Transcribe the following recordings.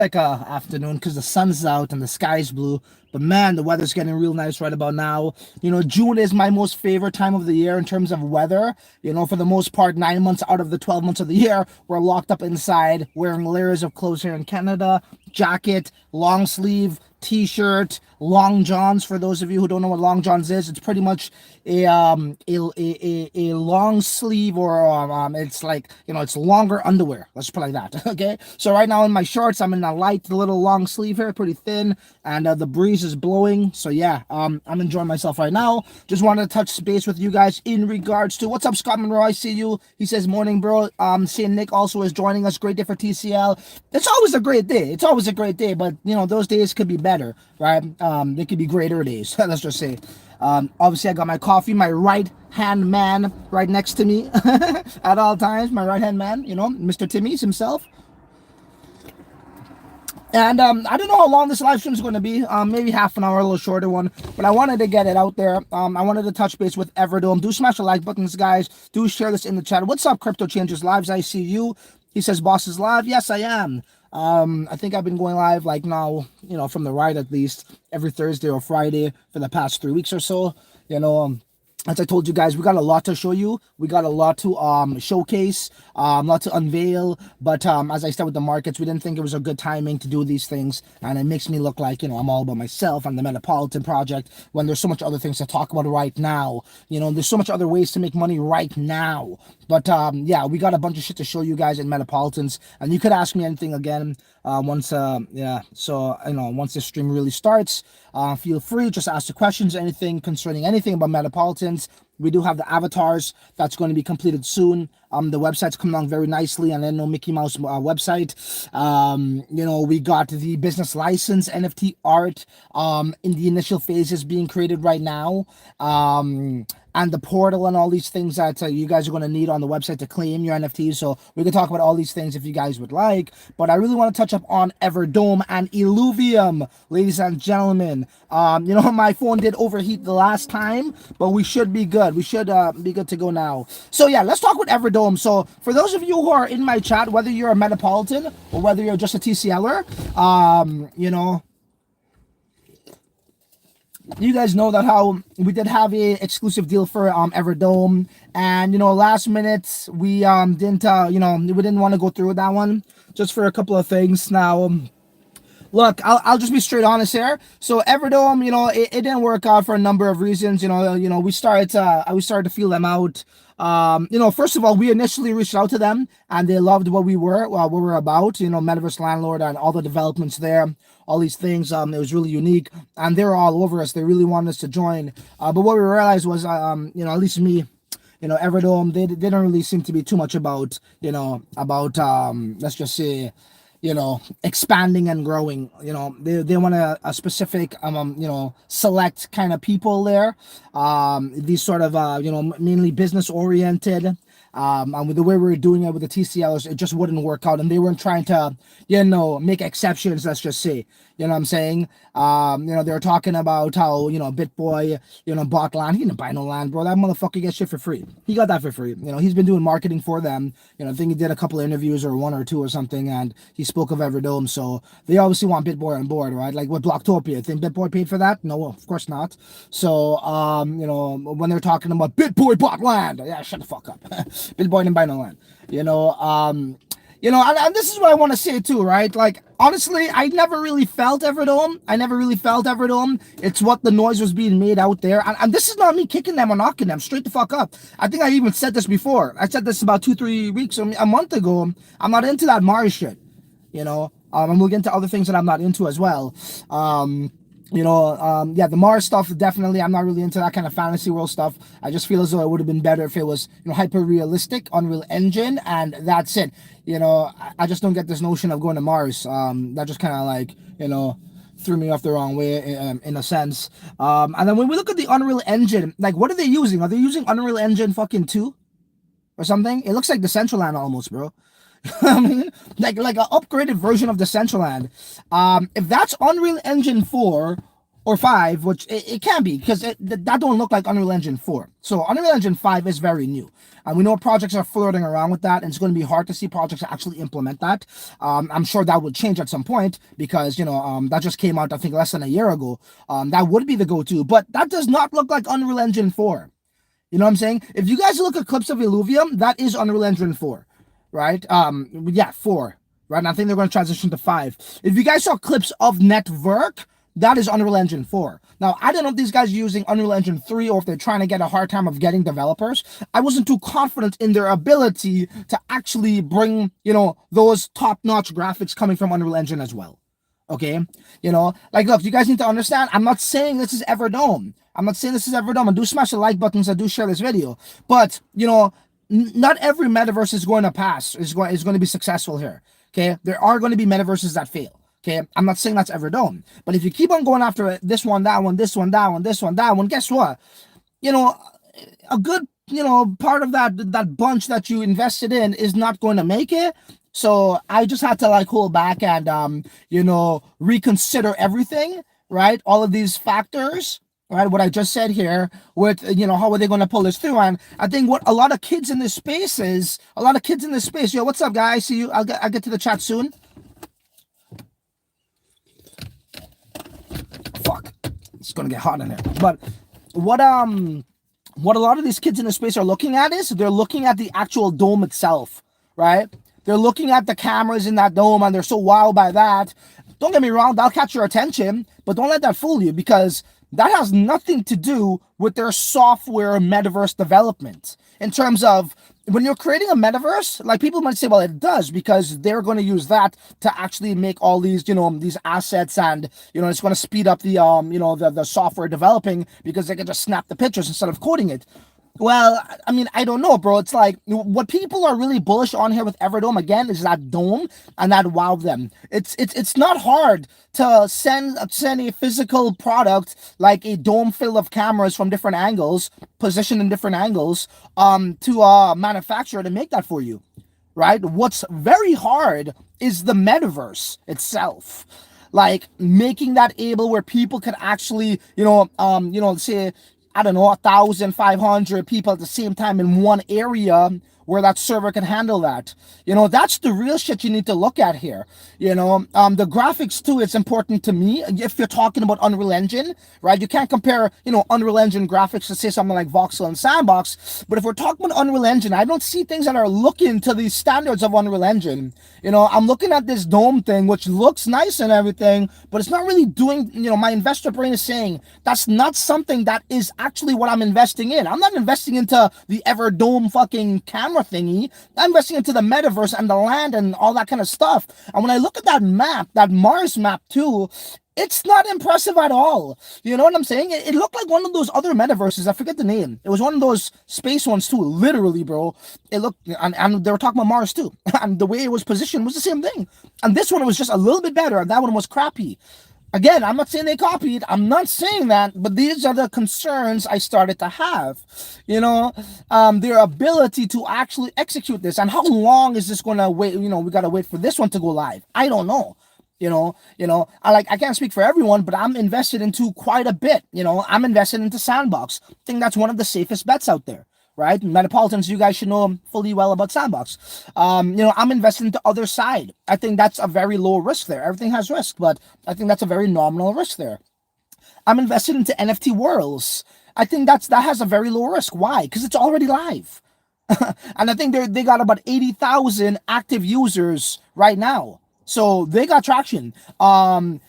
like afternoon because the sun's out and the sky's blue. But man, the weather's getting real nice right about now. June is my most favorite time of the year in terms of weather. For the most part, 9 months out of the 12 months of the year, we're locked up inside, wearing layers of clothes here in Canada, jacket, long sleeve, t-shirt, long johns. For those of you who don't know what long johns is, it's pretty much a long sleeve, or it's like, it's longer underwear, let's put it like that. Okay, so right now in my shorts, I'm in a light little long sleeve here, pretty thin, and the breeze is blowing. So yeah, I'm enjoying myself right now. Just wanted to touch base with you guys in regards to what's up, Scott Monroe. I see you. He says morning, bro. Seeing Nick also is joining us. Great day for TCL. It's always a great day. It's always a great day, but those days could be better, right? They could be greater days. Let's just say. Obviously, I got my coffee, my right hand man right next to me at all times. My right hand man, Mr. Timmy's himself. And I don't know how long this live stream is going to be. Maybe half an hour, a little shorter one. But I wanted to get it out there. I wanted to touch base with Everdome. Do smash the like buttons, guys. Do share this in the chat. What's up, Crypto Changers Lives? I see you. He says, boss is live. Yes, I am. I think I've been going live like now, from the right at least, every Thursday or Friday for the past 3 weeks or so. As I told you guys, we got a lot to show you. We got a lot to showcase, a lot to unveil. But as I said with the markets, we didn't think it was a good timing to do these things. And it makes me look like, I'm all about myself and the Metropolitan Project when there's so much other things to talk about right now. There's so much other ways to make money right now. But yeah, we got a bunch of shit to show you guys in Metropolitans. And you could ask me anything again once, once this stream really starts. Feel free, just ask the questions, anything concerning anything about Metropolitans. We do have the avatars that's going to be completed soon. The website's coming along very nicely, and then no Mickey Mouse website. We got the business license NFT art in the initial phases being created right now. And the portal and all these things that you guys are going to need on the website to claim your NFTs. So we can talk about all these things if you guys would like. But I really want to touch up on Everdome and Illuvium, ladies and gentlemen. My phone did overheat the last time, but we should be good. We should be good to go now. So yeah, let's talk with Everdome. So for those of you who are in my chat, whether you're a Metropolitan or whether you're just a TCLer, you guys know that how we did have a exclusive deal for Everdome, and last minute we didn't we didn't want to go through with that one just for a couple of things. Now look, I'll just be straight honest here. So Everdome, it didn't work out for a number of reasons. We started to feel them out. First of all, we initially reached out to them and they loved what we were about, Metaverse Landlord and all the developments there, all these things. It was really unique and they were all over us. They really wanted us to join. But what we realized was, at least me, Everdome, they didn't really seem to be too much about, let's just say, expanding and growing. They want a specific, select kind of people there. These sort of, mainly business oriented. And with the way we were doing it with the TCLs, it just wouldn't work out. And they weren't trying to, make exceptions, let's just say. You know what I'm saying? They were talking about how, BitBoy, bought land. He didn't buy no land, bro. That motherfucker gets shit for free. He got that for free. He's been doing marketing for them. I think he did a couple of interviews or one or two or something, and he spoke of Everdome. So they obviously want BitBoy on board, right? Like with Blocktopia. Think BitBoy paid for that? No, of course not. So, when they're talking about BitBoy bought land, yeah, shut the fuck up. BitBoy didn't buy no land. And this is what I want to say too, right? Like, honestly, I never really felt Everdome. It's what the noise was being made out there. And this is not me kicking them or knocking them. Straight the fuck up. I think I even said this before. I said this about 2-3 weeks, a month ago. I'm not into that Mars shit. And we'll get into other things that I'm not into as well. The Mars stuff, definitely, I'm not really into that kind of fantasy world stuff. I just feel as though it would have been better if it was, hyper realistic, Unreal Engine, and that's it. I just don't get this notion of going to Mars. That just kind of like, threw me off the wrong way in a sense. And then when we look at the Unreal Engine, like, what are they using? Are they using Unreal Engine fucking 2 or something? It looks like Decentraland almost, bro. I mean, like an upgraded version of Decentraland. If that's Unreal Engine 4, or 5, which it can be, because that don't look like Unreal Engine 4. So Unreal Engine 5 is very new. And we know projects are flirting around with that, and it's going to be hard to see projects actually implement that. I'm sure that would change at some point, because, that just came out, I think, less than a year ago. That would be the go-to, but that does not look like Unreal Engine 4. You know what I'm saying? If you guys look at clips of Illuvium, that is Unreal Engine 4, right? Yeah, 4, right? And I think they're going to transition to 5. If you guys saw clips of Network, that is Unreal Engine 4. Now, I don't know if these guys are using Unreal Engine 3 or if they're trying to get a hard time of getting developers. I wasn't too confident in their ability to actually bring, those top-notch graphics coming from Unreal Engine as well. Okay? Look, you guys need to understand, I'm not saying this is Everdome. I'm not saying this is Everdome. And do smash the like buttons and do share this video. But, not every metaverse is going to pass, is going to be successful here. Okay? There are going to be metaverses that fail. Okay, I'm not saying that's Everdome, but if you keep on going after this one, that one, this one, that one, this one, that one, guess what? A good, part of that bunch that you invested in is not going to make it. So I just had to hold back and, reconsider everything, right? All of these factors, right? What I just said here with, how are they going to pull this through? And I think what a lot of kids in this space, yo, what's up, guys? See you. I'll get to the chat soon. Fuck, it's gonna get hot in here. But what a lot of these kids in the space are looking at is they're looking at the actual dome itself, right? They're looking at the cameras in that dome and they're so wowed by that. Don't get me wrong, that'll catch your attention, but don't let that fool you, because that has nothing to do with their software metaverse development. In terms of when you're creating a metaverse, people might say, well, it does, because they're going to use that to actually make all these, these assets, and, it's going to speed up the, the software developing, because they can just snap the pictures instead of coding it. Well, I mean, I don't know, bro. It's what people are really bullish on here with Everdome, again, is that dome, and that wowed them. It's not hard to send a physical product like a dome full of cameras from different angles, positioned in different angles, to a manufacturer to make that for you, right? What's very hard is the metaverse itself. Making that able where people can actually, say, I don't know, 1,500 people at the same time in one area where that server can handle that. That's the real shit you need to look at here. The graphics too, it's important to me. If you're talking about Unreal Engine, right? You can't compare, Unreal Engine graphics to say something like Voxel and Sandbox. But if we're talking about Unreal Engine, I don't see things that are looking to the standards of Unreal Engine. I'm looking at this dome thing, which looks nice and everything, but it's not really doing, my investor brain is saying that's not something that is actually what I'm investing in. I'm not investing into the Everdome fucking camera thingy. I'm investing into the metaverse and the land and all that kind of stuff. And when I look at that map, that Mars map too, it's not impressive at all. You know what I'm saying? It looked like one of those other metaverses. I forget the name. It was one of those space ones too. Literally, bro. It looked, and they were talking about Mars too. And the way it was positioned was the same thing. And this one was just a little bit better, and that one was crappy. Again, I'm not saying they copied. I'm not saying that, but these are the concerns I started to have. Their ability to actually execute this, and how long is this going to wait? We got to wait for this one to go live. I don't know. I can't speak for everyone, but I'm invested into quite a bit. I'm invested into Sandbox. I think that's one of the safest bets out there. Right? Metropolitans, you guys should know fully well about Sandbox. I'm invested into Other Side. I think that's a very low risk there. Everything has risk, but I think that's a very nominal risk there. I'm invested into NFT Worlds. I think that has a very low risk. Why? Because it's already live. And I think they got about 80,000 active users right now. So they got traction. What's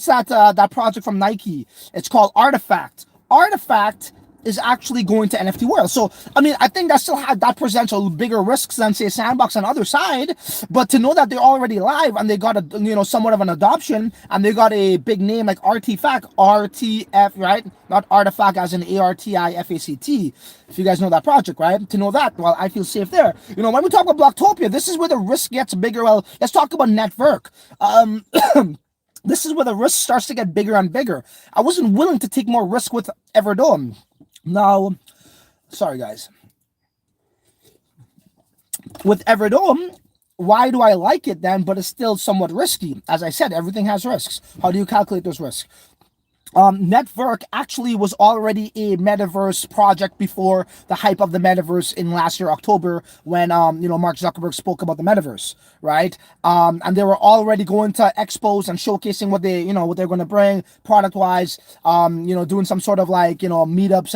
that project from Nike? It's called Artifact. Artifact is actually going to NFT World. So, I mean, I think that presents a bigger risks than, say, Sandbox on Other Side. But to know that they're already live and they got somewhat of an adoption, and they got a big name like Artifact, RTF, right? Not Artifact as in ARTIFACT. If you guys know that project, right? To know that, well, I feel safe there. When we talk about Blocktopia, this is where the risk gets bigger. Well, let's talk about Network. This is where the risk starts to get bigger and bigger. I wasn't willing to take more risk with Everdome. Now, sorry guys. With Everdome, why do I like it then? But it's still somewhat risky. As I said, everything has risks. How do you calculate those risks? Network actually was already a metaverse project before the hype of the metaverse in last year October, when Mark Zuckerberg spoke about the metaverse, right? And they were already going to expos and showcasing what they're going to bring product wise, doing some sort of like meetups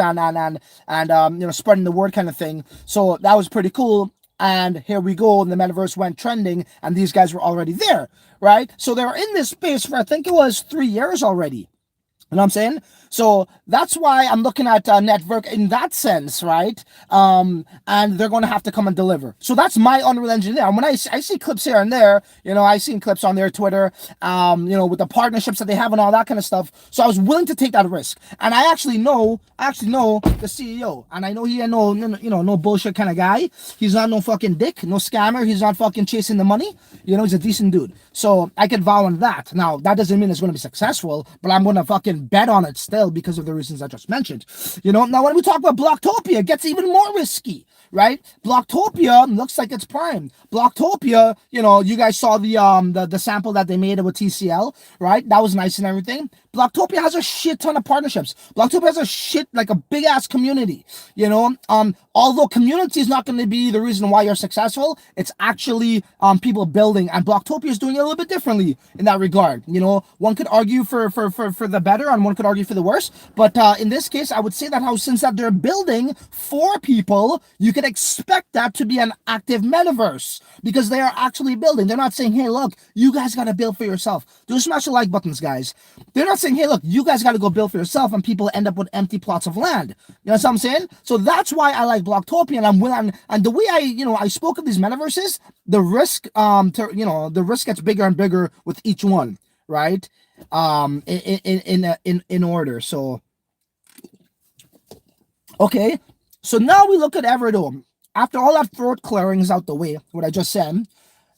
and spreading the word kind of thing. So that was pretty cool. And here we go, and the metaverse went trending, and these guys were already there, right? So they were in this space for, I think it was 3 years already. You know what I'm saying? So that's why I'm looking at Network in that sense, right? And they're going to have to come and deliver. So that's my Unreal Engine there. And when I see clips here and there, I've seen clips on their Twitter, with the partnerships that they have and all that kind of stuff. So I was willing to take that risk. And I actually know the CEO, and I know he ain't no bullshit kind of guy. He's not no fucking dick, no scammer. He's not fucking chasing the money. He's a decent dude. So I could vow on that. Now, that doesn't mean it's going to be successful, but I'm going to fucking bet on it still because of the reasons I just mentioned. Now when we talk about Blocktopia, it gets even more risky, right? Blocktopia looks like it's prime. Blocktopia, you guys saw the sample that they made with TCL, right? That was nice and everything. Blocktopia has a shit ton of partnerships. Blocktopia has like a big ass community, although community is not going to be the reason why you're successful. It's actually people building, and Blocktopia is doing it a little bit differently in that regard. One could argue for the better and one could argue for the worse, but in this case I would say that since they're building for people, you could expect that to be an active metaverse because they are actually building. They're not saying, hey look, you guys got to build for yourself. Do smash the like buttons, guys. They're not saying, hey look, you guys got to go build for yourself, and people end up with empty plots of land. You know what I'm saying? So that's why I like Blocktopia, and I'm willing. And the way I spoke of these metaverses, the risk the risk gets bigger and bigger with each one, right? In order. So okay, so now we look at Everdome. After all that throat clearing is out the way, what I just said,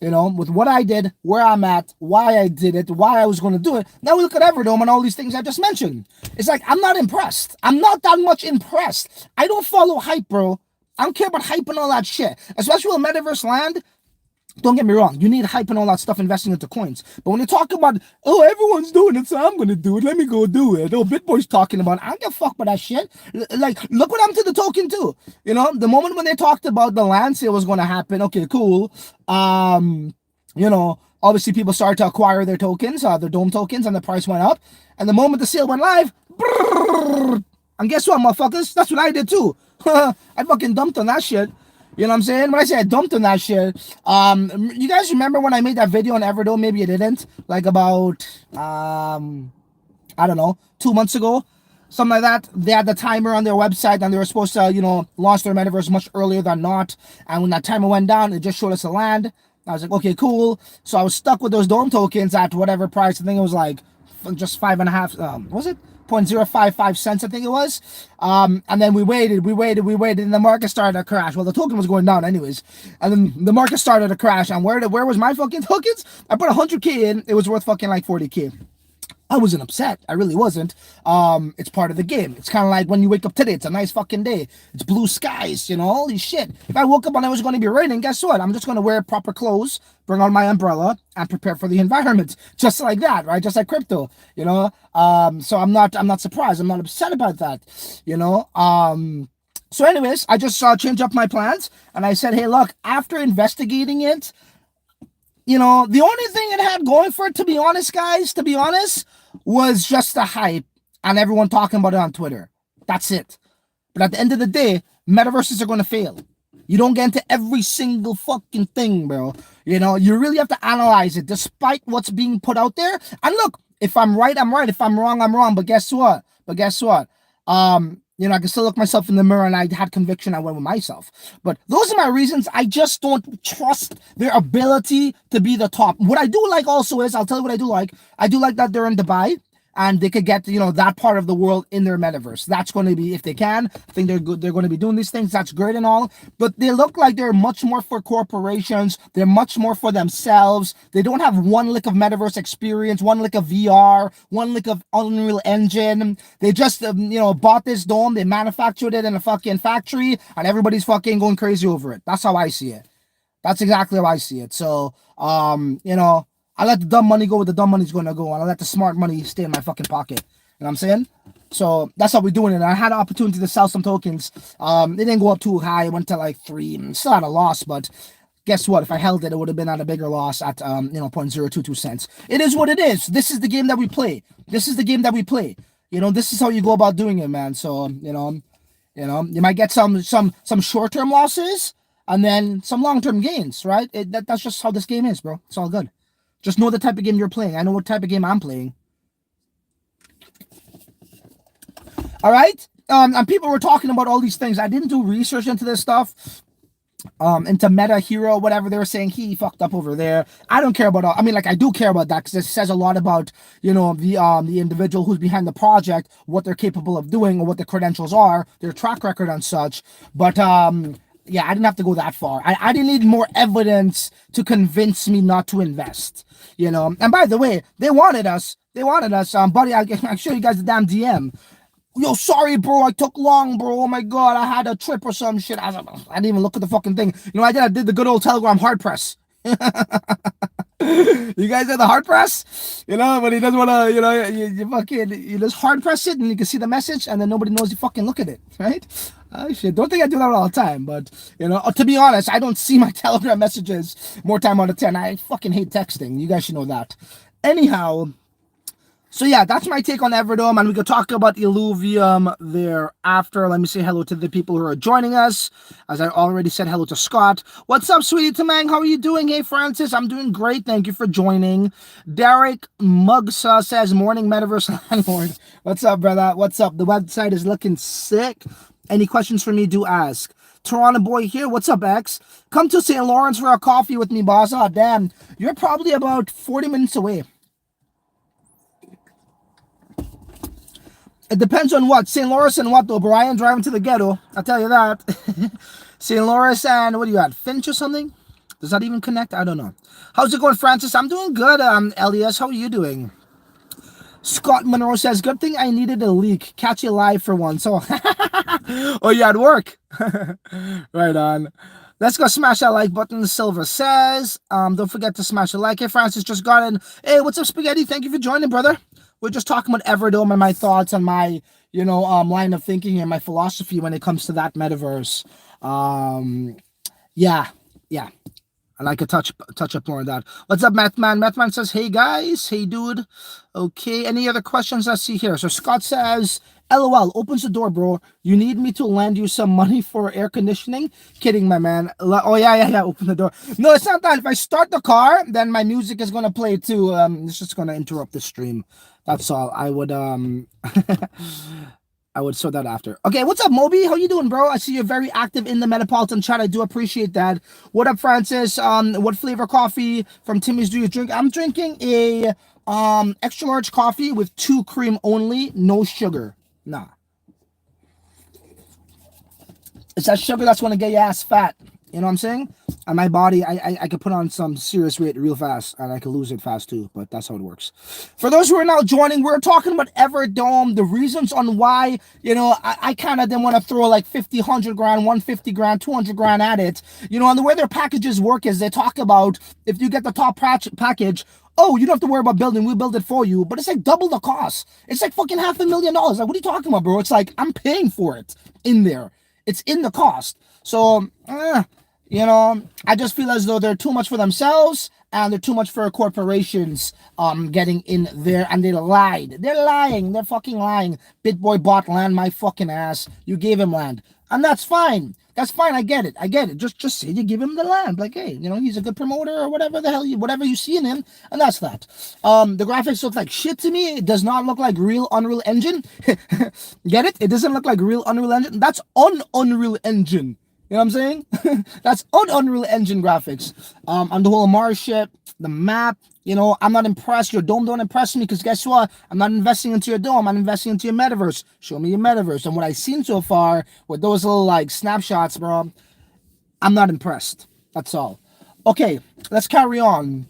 with what I did, where I'm at, why I did it, why I was going to do it. Now we look at Everdome and all these things I just mentioned. It's like, I'm not impressed. I'm not that much impressed. I don't follow hype, bro. I don't care about hype and all that shit. Especially with Metaverse land. Don't get me wrong, you need hype and all that stuff investing into coins. But when you talk about, oh, everyone's doing it, so I'm going to do it. Let me go do it. Oh, Bitboy's talking about it. I don't give a fuck about that shit. Like, look what happened to the token too. The moment when they talked about the land sale was going to happen, okay, cool. Obviously people started to acquire their tokens, their Dome tokens, and the price went up. And the moment the sale went live, brrr, and guess what, motherfuckers? That's what I did too. I fucking dumped on that shit. You know what I'm saying? When I say I dumped on that shit, you guys remember when I made that video on Everdome? Maybe you didn't. Like about, I don't know, 2 months ago. Something like that. They had the timer on their website, and they were supposed to, launch their metaverse much earlier than not. And when that timer went down, it just showed us the land. I was like, okay, cool. So I was stuck with those Dome tokens at whatever price. I think it was like just 5.5, was it? 0.055 cents, I think it was. And then we waited, and the market started to crash. Well, the token was going down anyways. And then the market started to crash. And where was my fucking tokens? I put 100K in. It was worth fucking like 40K. I wasn't upset. I really wasn't. It's part of the game. It's kind of like when you wake up today. It's a nice fucking day. It's blue skies, holy shit. If I woke up and it was going to be raining, guess what? I'm just going to wear proper clothes, bring on my umbrella, and prepare for the environment. Just like that, right? Just like crypto, So I'm not surprised. I'm not upset about that, So anyways, I just changed up my plans, and I said, hey, look, after investigating it, the only thing it had going for it, to be honest, guys, was just the hype and everyone talking about it on Twitter. That's it. But at the end of the day, metaverses are going to fail. You don't get into every single fucking thing, bro. You really have to analyze it despite what's being put out there. And look, if I'm right, I'm right. If I'm wrong, I'm wrong. But guess what? I can still look myself in the mirror, and I had conviction. I went with myself. But those are my reasons. I just don't trust their ability to be the top. What I do like also is, I'll tell you what I do like. I do like that they're in Dubai, and they could get, that part of the world in their metaverse. That's going to be, if they can, I think they're good. They're going to be doing these things. That's great and all. But they look like they're much more for corporations. They're much more for themselves. They don't have one lick of metaverse experience, one lick of VR, one lick of Unreal Engine. They just, bought this dome. They manufactured it in a fucking factory, and everybody's fucking going crazy over it. That's how I see it. That's exactly how I see it. So, I let the dumb money go where the dumb money's gonna go, and I let the smart money stay in my fucking pocket. You know what I'm saying? So that's how we're doing it. I had an opportunity to sell some tokens. It didn't go up too high. It went to like 3. Still at a loss, but guess what? If I held it, it would have been at a bigger loss at 0.022 cents. It is what it is. This is the game that we play. This is the game that we play. This is how you go about doing it, man. So you might get some short-term losses and then some long-term gains, right? That's just how this game is, bro. It's all good. Just know the type of game you're playing. I know what type of game I'm playing. All right? And people were talking about all these things. I didn't do research into this stuff. Into meta hero, whatever they were saying, he fucked up over there. I don't care about all, I mean, like, I do care about that because it says a lot about, the individual who's behind the project, what they're capable of doing, or what their credentials are, their track record and such. But yeah, I didn't have to go that far. I didn't need more evidence to convince me not to invest. And by the way, they wanted us, buddy. I'll show you guys the damn DM. Yo, sorry, bro. I took long, bro. Oh my god, I had a trip or some shit. I didn't even look at the fucking thing. I did the good old Telegram hard press. You guys did the hard press? But he doesn't want to, you just hard press it and you can see the message and then nobody knows you fucking look at it, right? Shit, don't think I do that all the time, but, to be honest, I don't see my Telegram messages more time out of 10. I fucking hate texting. You guys should know that. Anyhow, so yeah, that's my take on Everdome, and we could talk about Illuvium thereafter. Let me say hello to the people who are joining us, as I already said hello to Scott. What's up, sweetie Tamang? How are you doing? Hey, Francis, I'm doing great. Thank you for joining. Derek Mugsa says, morning, Metaverse landlord. What's up, brother? What's up? The website is looking sick. Any questions for me, do ask. Toronto boy here. What's up, X? Come to St. Lawrence for a coffee with me, boss. Oh, damn. You're probably about 40 minutes away. It depends on what. St. Lawrence and what, though, bro? I ain't driving to the ghetto. I'll tell you that. St. Lawrence and, what do you got? Finch or something? Does that even connect? I don't know. How's it going, Francis? I'm doing good, Elias. How are you doing? Scott Monroe says, good thing I needed a leak. Catch you live for once. So, oh, you at work? Right on. Let's go smash that like button, Silver says. Don't forget to smash a like. Hey, Francis just got in. Hey, what's up, Spaghetti? Thank you for joining, brother. We're just talking about Everdome and my thoughts and my, line of thinking and my philosophy when it comes to that metaverse. Yeah. I'd like to touch up more on that. What's up, Mathman? Mathman says, hey, guys. Hey, dude. Okay, any other questions I see here? So Scott says, LOL, opens the door, bro. You need me to lend you some money for air conditioning? Kidding, my man. Oh, yeah, open the door. No, it's not that. If I start the car, then my music is going to play too. It's just going to interrupt the stream. That's all. I would sort that after. Okay, what's up, Moby? How you doing, bro? I see you're very active in the Metropolitan chat. I do appreciate that. What up, Francis? What flavor coffee from Timmy's do you drink? I'm drinking a extra large coffee with 2 cream only, no sugar. Nah. It's that sugar that's going to get your ass fat. You know what I'm saying? And my body, I could put on some serious weight real fast, and I could lose it fast too, but that's how it works. For those who are now joining, we're talking about Everdome, the reasons on why, I kind of didn't want to throw like 50, 100 grand, 150 grand, 200 grand at it. And the way their packages work is they talk about if you get the top package, oh, you don't have to worry about building, we'll build it for you. But it's like double the cost. It's like fucking $500,000. Like, what are you talking about, bro? It's like, I'm paying for it in there. It's in the cost. So, I just feel as though they're too much for themselves and they're too much for corporations getting in there, and they lied. They're lying. They're fucking lying. BitBoy bought land my fucking ass. You gave him land. And that's fine. That's fine. I get it. Just say you give him the land. Like, hey, he's a good promoter or whatever the hell whatever you see in him, and that's that. The graphics look like shit to me. It does not look like real Unreal Engine. Get it? It doesn't look like real Unreal Engine. That's Unreal Engine. You know what I'm saying? That's Unreal Engine graphics. On the whole Mars ship, the map, I'm not impressed. Your dome don't impress me because guess what? I'm not investing into your dome. I'm investing into your metaverse. Show me your metaverse. And what I've seen so far with those little like snapshots, bro, I'm not impressed. That's all. Okay, let's carry on.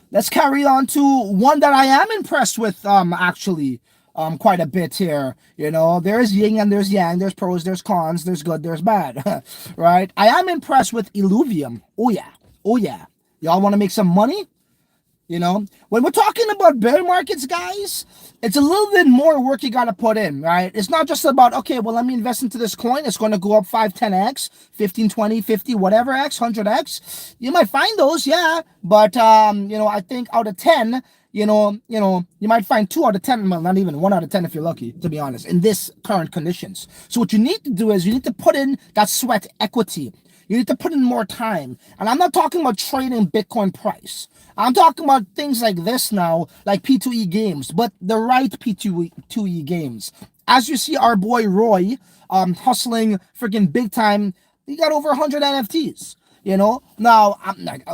Let's carry on to one that I am impressed with, actually. quite a bit here. You know, there's yin and there's yang, there's pros, there's cons, there's good, there's bad, right? I am impressed with illuvium. Oh yeah, oh yeah. Y'all want to make some money? You know, when we're talking about bear markets, guys, it's a little bit more work you got to put in, right? It's not just about, okay, well, let me invest into this coin. It's going to go up 5, 10x, 15, 20, 50, whatever x, 100x. You might find those, yeah. But, you know, I think out of 10, you might find 2 out of 10, well, not even 1 out of 10 if you're lucky, to be honest, in this current conditions. So what you need to do is you need to put in that sweat equity. You need to put in more time. And I'm not talking about trading Bitcoin price. I'm talking about things like this now, like P2E games, but the right P2E games. As you see our boy Roy hustling freaking big time, he got over 100 NFTs. You know, now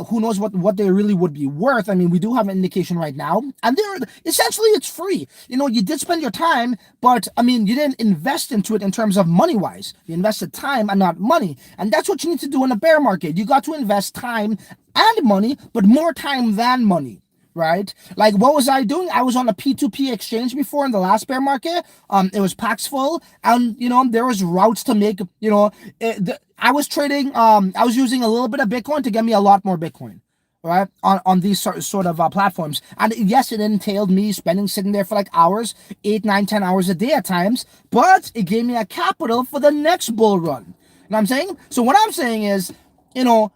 who knows what they really would be worth. I mean, we do have an indication right now, and they're essentially it's free. You know, you did spend your time, but I mean, you didn't invest into it in terms of money wise. You invested time and not money, and that's what you need to do in a bear market. You got to invest time and money, but more time than money. Right? Like, what was I doing? I was on a P2P exchange before in the last bear market. It was packs full, and you know there was routes to make. You know, I was trading. I was using a little bit of Bitcoin to get me a lot more Bitcoin. Right? On these sort of platforms, and yes, it entailed me sitting there for like hours, 8, 9, 10 hours a day at times, but it gave me a capital for the next bull run. You know what I'm saying? So what I'm saying is, you know,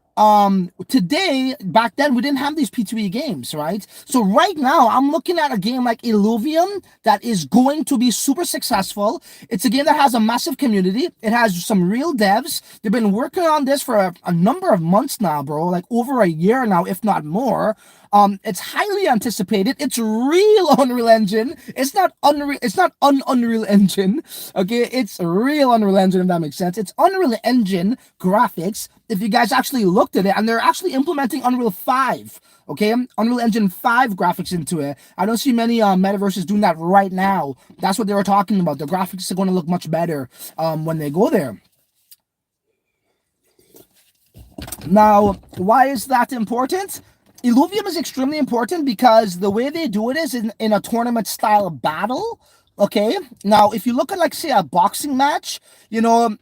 today, back then, we didn't have these P2E games, right? So right now, I'm looking at a game like Illuvium that is going to be super successful. It's a game that has a massive community. It has some real devs. They've been working on this for a number of months now, bro, like over a year now, if not more. It's highly anticipated. It's real Unreal Engine. It's not Unreal. It's not Unreal Engine. Okay, it's real Unreal Engine, if that makes sense. It's Unreal Engine graphics. If you guys actually looked at it, and they're actually implementing Unreal 5. Okay, Unreal Engine 5 graphics into it. I don't see many metaverses doing that right now. That's what they were talking about. The graphics are going to look much better when they go there. Now, why is that important? Illuvium is extremely important because the way they do it is in a tournament style battle. Okay, now if you look at like say a boxing match, you know,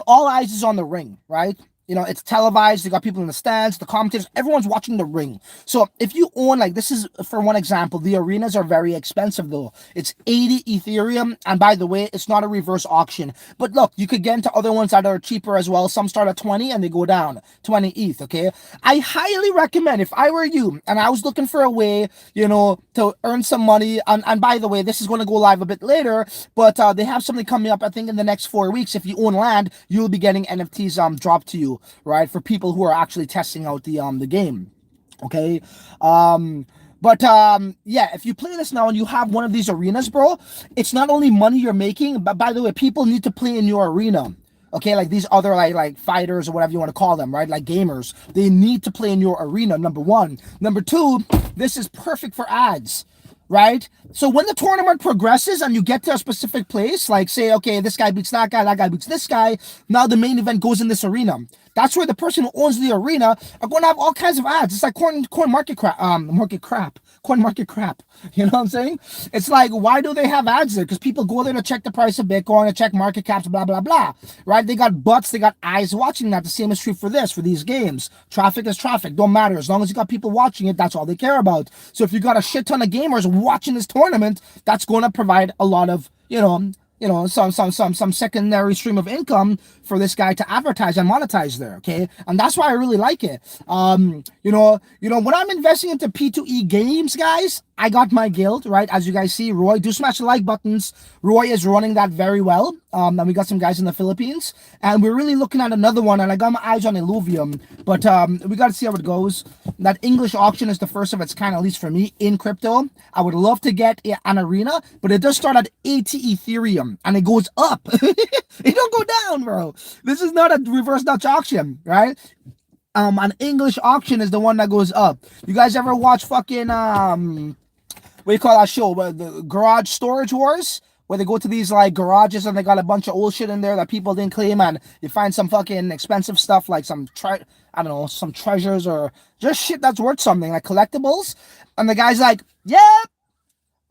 all eyes is on the ring, right? You know, it's televised. You got people in the stands, the commentators, everyone's watching the ring. So if you own, like, this is for one example, the arenas are very expensive though. It's 80 Ethereum. And by the way, it's not a reverse auction. But look, you could get into other ones that are cheaper as well. Some start at 20 and they go down 20 ETH. Okay. I highly recommend, if I were you and I was looking for a way, you know, to earn some money. And by the way, this is going to go live a bit later, but they have something coming up, I think, in the next 4 weeks. If you own land, you'll be getting NFTs dropped to you. Right, for people who are actually testing out the game. Okay, yeah, if you play this now and you have one of these arenas, bro, it's not only money you're making, but by the way, people need to play in your arena. Okay, like these other like fighters or whatever you want to call them, right? Like gamers, they need to play in your arena. Number one. Number two, this is perfect for ads. Right? So when the tournament progresses and you get to a specific place, like say, okay, this guy beats that guy beats this guy, now the main event goes in this arena. That's where the person who owns the arena are going to have all kinds of ads. It's like coin market crap. Coin market crap. You know what I'm saying? It's like, why do they have ads there? Because people go there to check the price of Bitcoin, to check market caps, blah, blah, blah. Right? They got butts, they got eyes watching that. The same is true for these games. Traffic is traffic. Don't matter. As long as you got people watching it, that's all they care about. So if you got a shit ton of gamers watching this tournament, that's going to provide a lot of, some secondary stream of income for this guy to advertise and monetize there. Okay, and that's why I really like it. When I'm investing into P2E games, guys, I got my guild, right? As you guys see, Roy, do smash the like buttons. Roy is running that very well. And we got some guys in the Philippines, and we're really looking at another one, and I got my eyes on Illuvium, but we got to see how it goes. That English auction is the first of its kind, at least for me, in crypto. I would love to get an arena, but it does start at 80 Ethereum, and it goes up. It don't go down, bro. This is not a reverse Dutch auction, right? An English auction is the one that goes up. You guys ever watch fucking, what do you call that show? The Garage Storage Wars? Where they go to these like garages and they got a bunch of old shit in there that people didn't claim, and you find some fucking expensive stuff like some treasures or just shit that's worth something, like collectibles. And the guy's like, yeah,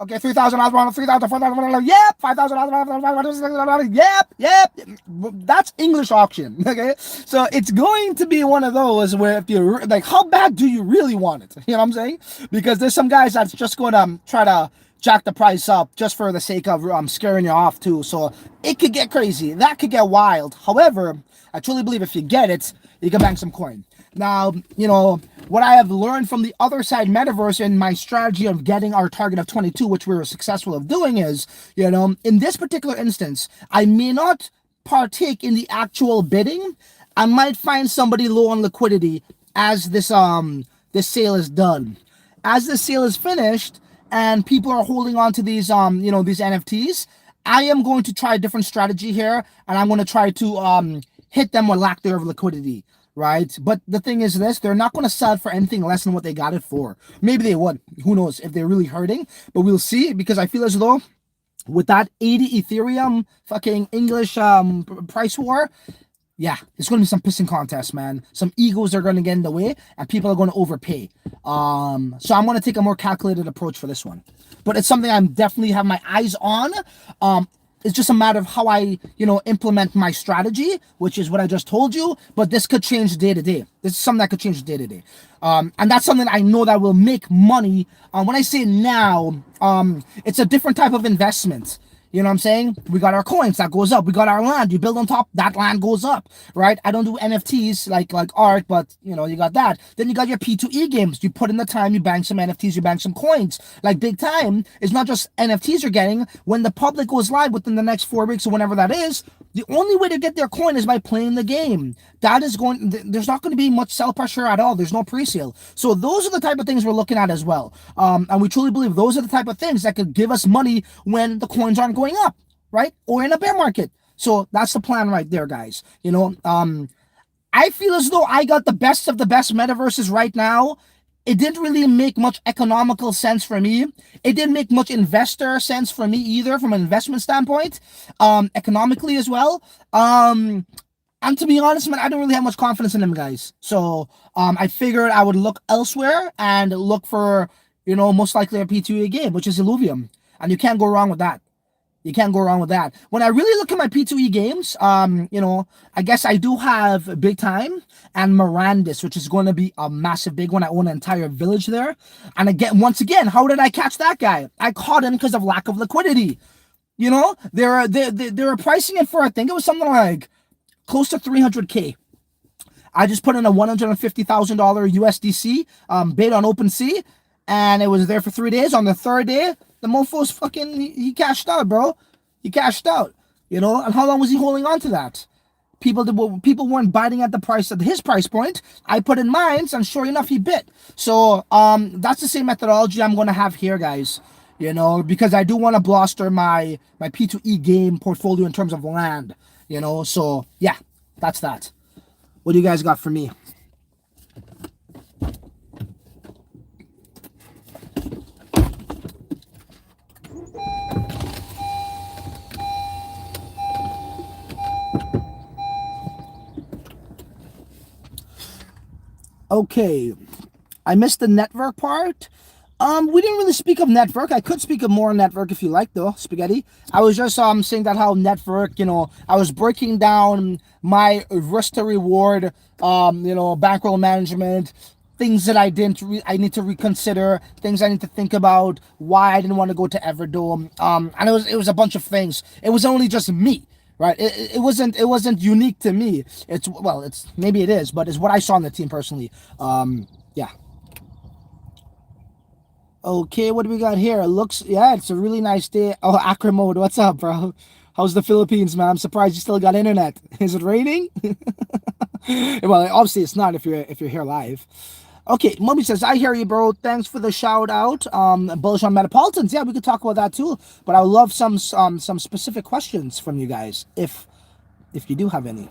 Okay, 3,000, 3,000, 4,000, yep, 5,000, yep. That's English auction, okay? So it's going to be one of those where if you like, how bad do you really want it? You know what I'm saying? Because there's some guys that's just going to try to jack the price up just for the sake of scaring you off too. So it could get crazy. That could get wild. However, I truly believe if you get it, you can bank some coin. Now, what I have learned from the other side metaverse and my strategy of getting our target of 22, which we were successful of doing is, in this particular instance, I may not partake in the actual bidding. I might find somebody low on liquidity as this sale is done. As the sale is finished and people are holding on to these these NFTs, I am going to try a different strategy here, and I'm going to try to hit them with lack thereof liquidity. Right, but the thing is this: they're not going to sell it for anything less than what they got it for. Maybe they would. Who knows if they're really hurting? But we'll see, because I feel as though with that 80 Ethereum fucking English price war, yeah, it's going to be some pissing contest, man. Some egos are going to get in the way, and people are going to overpay. So I'm going to take a more calculated approach for this one, but it's something I'm definitely have my eyes on. It's just a matter of how I, implement my strategy, which is what I just told you. But this could change day to day. This is something that could change day to day. And that's something I know that will make money. When I say now, it's a different type of investment. You know what I'm saying? We got our coins, that goes up. We got our land. You build on top, that land goes up, right? I don't do NFTs like art, but you got that. Then you got your P2E games. You put in the time, you bank some NFTs, you bank some coins. Like big time, it's not just NFTs you're getting. When the public goes live within the next 4 weeks or whenever that is, the only way to get their coin is by playing the game. There's not going to be much sell pressure at all. There's no pre-sale. So those are the type of things we're looking at as well. And we truly believe those are the type of things that could give us money when the coins aren't going up, right? Or in a bear market. So that's the plan right there, guys. I feel as though I got the best of the best metaverses right now. It didn't really make much economical sense for me. It didn't make much investor sense for me either from an investment standpoint, economically as well. And to be honest, man, I don't really have much confidence in them guys. So I figured I would look elsewhere and look for, most likely a P2A game, which is Illuvium. And you can't go wrong with that. You can't go wrong with that. When I really look at my P2E games, I guess I do have Big Time and Mirandis, which is going to be a massive big one. I own an entire village there. And again, once again, how did I catch that guy? I caught him because of lack of liquidity. They were pricing it for, I think it was something like close to 300K. I just put in a $150,000 USDC bid on OpenSea, and it was there for 3 days. On the third day, the mofo's fucking, he cashed out, bro. He cashed out, and how long was he holding on to that? People weren't biting at the price at his price point. I put in mine, and sure enough, he bit. So that's the same methodology I'm going to have here, guys. Because I do want to bolster my P2E game portfolio in terms of land. So yeah, that's that. What do you guys got for me? Okay, I missed the network part. We didn't really speak of network. I could speak of more network if you like, though, Spaghetti. I was just saying that how network, I was breaking down my risk to reward, bankroll management, things that I need to reconsider, things I need to think about, why I didn't want to go to Everdome. And it was a bunch of things. It was only just me. Right, it wasn't unique to me. It's maybe it is, but it's what I saw in the team personally. Yeah. Okay, what do we got here? It's a really nice day. Oh, Acro mode, what's up, bro? How's the Philippines, man? I'm surprised you still got internet. Is it raining? Well, obviously it's not if you're here live. Okay, Mummy says, I hear you, bro. Thanks for the shout out. Bullish on Metropolitans. Yeah, we could talk about that too. But I would love some specific questions from you guys, if you do have any.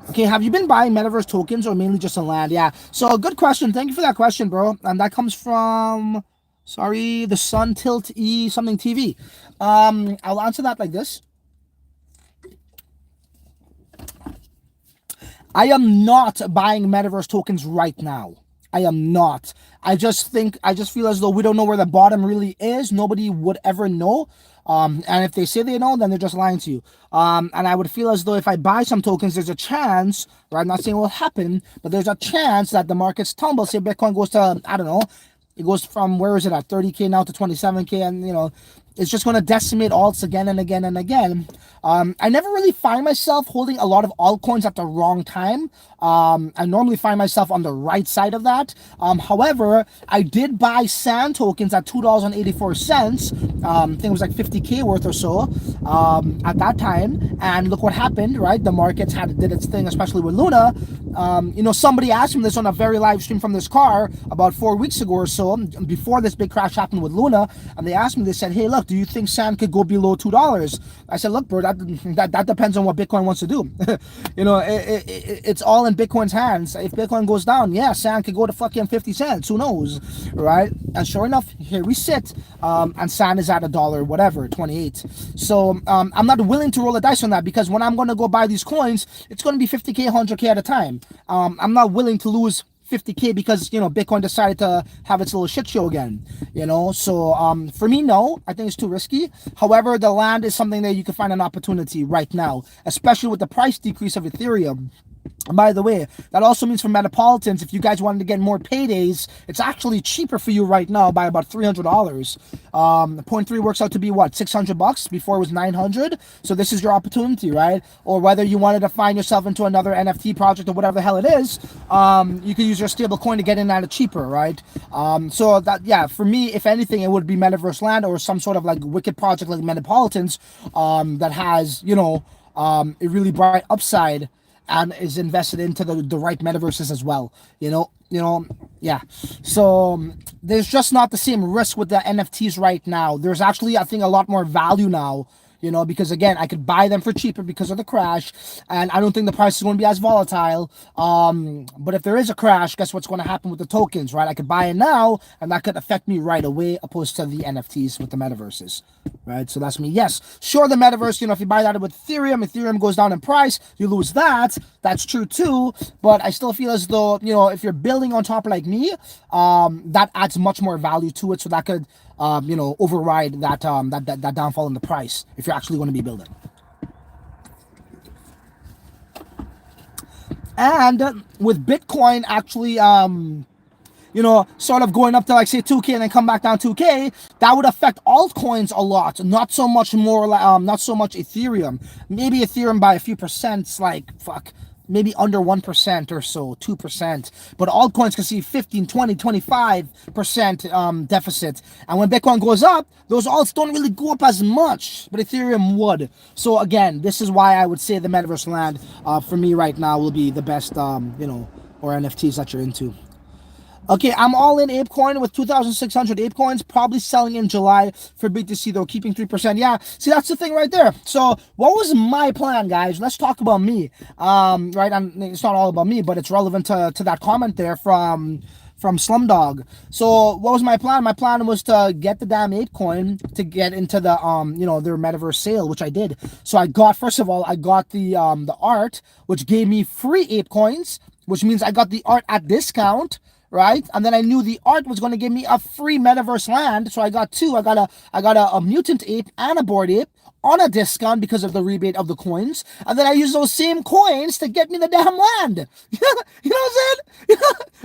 Okay, have you been buying Metaverse tokens or mainly just on land? Yeah, so a good question. Thank you for that question, bro. And that comes from, the Sun Tilt E something TV. I'll answer that like this. I am not buying Metaverse tokens right now. I am not. I just feel as though we don't know where the bottom really is. Nobody would ever know. And if they say they know, then they're just lying to you. And I would feel as though if I buy some tokens, there's a chance, right? I'm not saying it will happen, but there's a chance that the markets tumble. Say Bitcoin goes to, I don't know, it goes from, where is it at, 30K now to 27K, and, you know, it's just going to decimate alts again and again and again. I never really find myself holding a lot of altcoins at the wrong time. I normally find myself on the right side of that. However, I did buy SAN tokens at $2.84. I think it was like 50K worth or so at that time. And look what happened, right? The markets did its thing, especially with Luna. You know, somebody asked me this on a very live stream from this car about 4 weeks ago or so, before this big crash happened with Luna. And they asked me, they said, hey, look, do you think SAN could go below $2? I said, look, bro, that depends on what Bitcoin wants to do. You know, it's all in Bitcoin's hands. If Bitcoin goes down, yeah, SAN could go to fucking 50 cents. Who knows, right? And sure enough, here we sit, and SAN is at $1, whatever, 28. So I'm not willing to roll the dice on that, because when I'm going to go buy these coins, it's going to be 50K, 100K at a time. I'm not willing to lose 50K because, you know, Bitcoin decided to have its little shit show again, you know. So for me, no, I think it's too risky. However, the land is something that you can find an opportunity right now, especially with the price decrease of Ethereum. And by the way, that also means for Metropolitans, if you guys wanted to get more paydays, it's actually cheaper for you right now by about $300. 0.3 works out to be what, $600? Before it was 900. So this is your opportunity, right? Or whether you wanted to find yourself into another NFT project or whatever the hell it is, you can use your stable coin to get in at it cheaper, right? So that, yeah, for me, if anything, it would be Metaverse Land or some sort of like wicked project like Metropolitans that has, you know, a really bright upside and is invested into the right metaverses as well, you know, yeah. So there's just not the same risk with the NFTs right now. There's actually, I think, a lot more value now, you know, because again, I could buy them for cheaper because of the crash, and I don't think the price is going to be as volatile. But if there is a crash, guess what's going to happen with the tokens, right? I could buy it now, and that could affect me right away, opposed to the NFTs with the metaverses, right? So that's me. Yes, sure, the metaverse, you know, if you buy that with Ethereum goes down in price, you lose that. That's true too. But I still feel as though, you know, if you're building on top like me, that adds much more value to it. So that could, you know, override that that downfall in the price if you're actually going to be building. And with Bitcoin actually, you know, sort of going up to like say 2K and then come back down 2K, that would affect altcoins a lot. Not so much not so much Ethereum. Maybe Ethereum by a few percents, like maybe under 1% or so, 2%. But altcoins can see 15, 20, 25% deficit. And when Bitcoin goes up, those alts don't really go up as much, but Ethereum would. So again, this is why I would say the Metaverse Land for me right now will be the best, you know, or NFTs that you're into. Okay, I'm all in ApeCoin with 2,600 ApeCoins, probably selling in July for BTC though, keeping 3%. Yeah, see, that's the thing right there. So what was my plan, guys? Let's talk about me. Right, and it's not all about me, but it's relevant to that comment there from Slumdog. So what was my plan? My plan was to get the damn ApeCoin to get into the you know, their metaverse sale, which I did. So I got, first of all, I got the art, which gave me free ApeCoins, which means I got the art at discount, right? And then I knew the art was going to give me a free Metaverse Land, so I got two. I got a mutant ape and a bored ape on a discount because of the rebate of the coins, and then I used those same coins to get me the damn land. You know what I'm saying?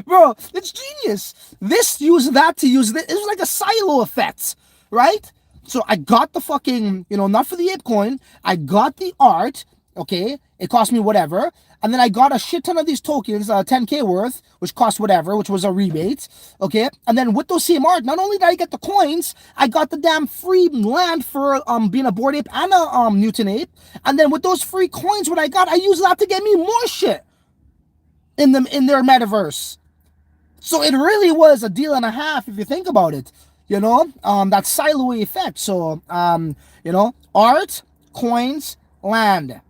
Bro, it's genius. This used that to use this. It was like a silo effect, right? So I got the fucking, you know, not for the ApeCoin, I got the art. Okay, it cost me whatever, and then I got a shit ton of these tokens, 10K worth, which cost whatever, which was a rebate. Okay, and then with those same art, not only did I get the coins, I got the damn free land for being a bored ape and a mutant ape. And then with those free coins, what I got, I used that to get me more shit in their metaverse. So it really was a deal and a half if you think about it. You know, that silo effect. So you know, art, coins, land.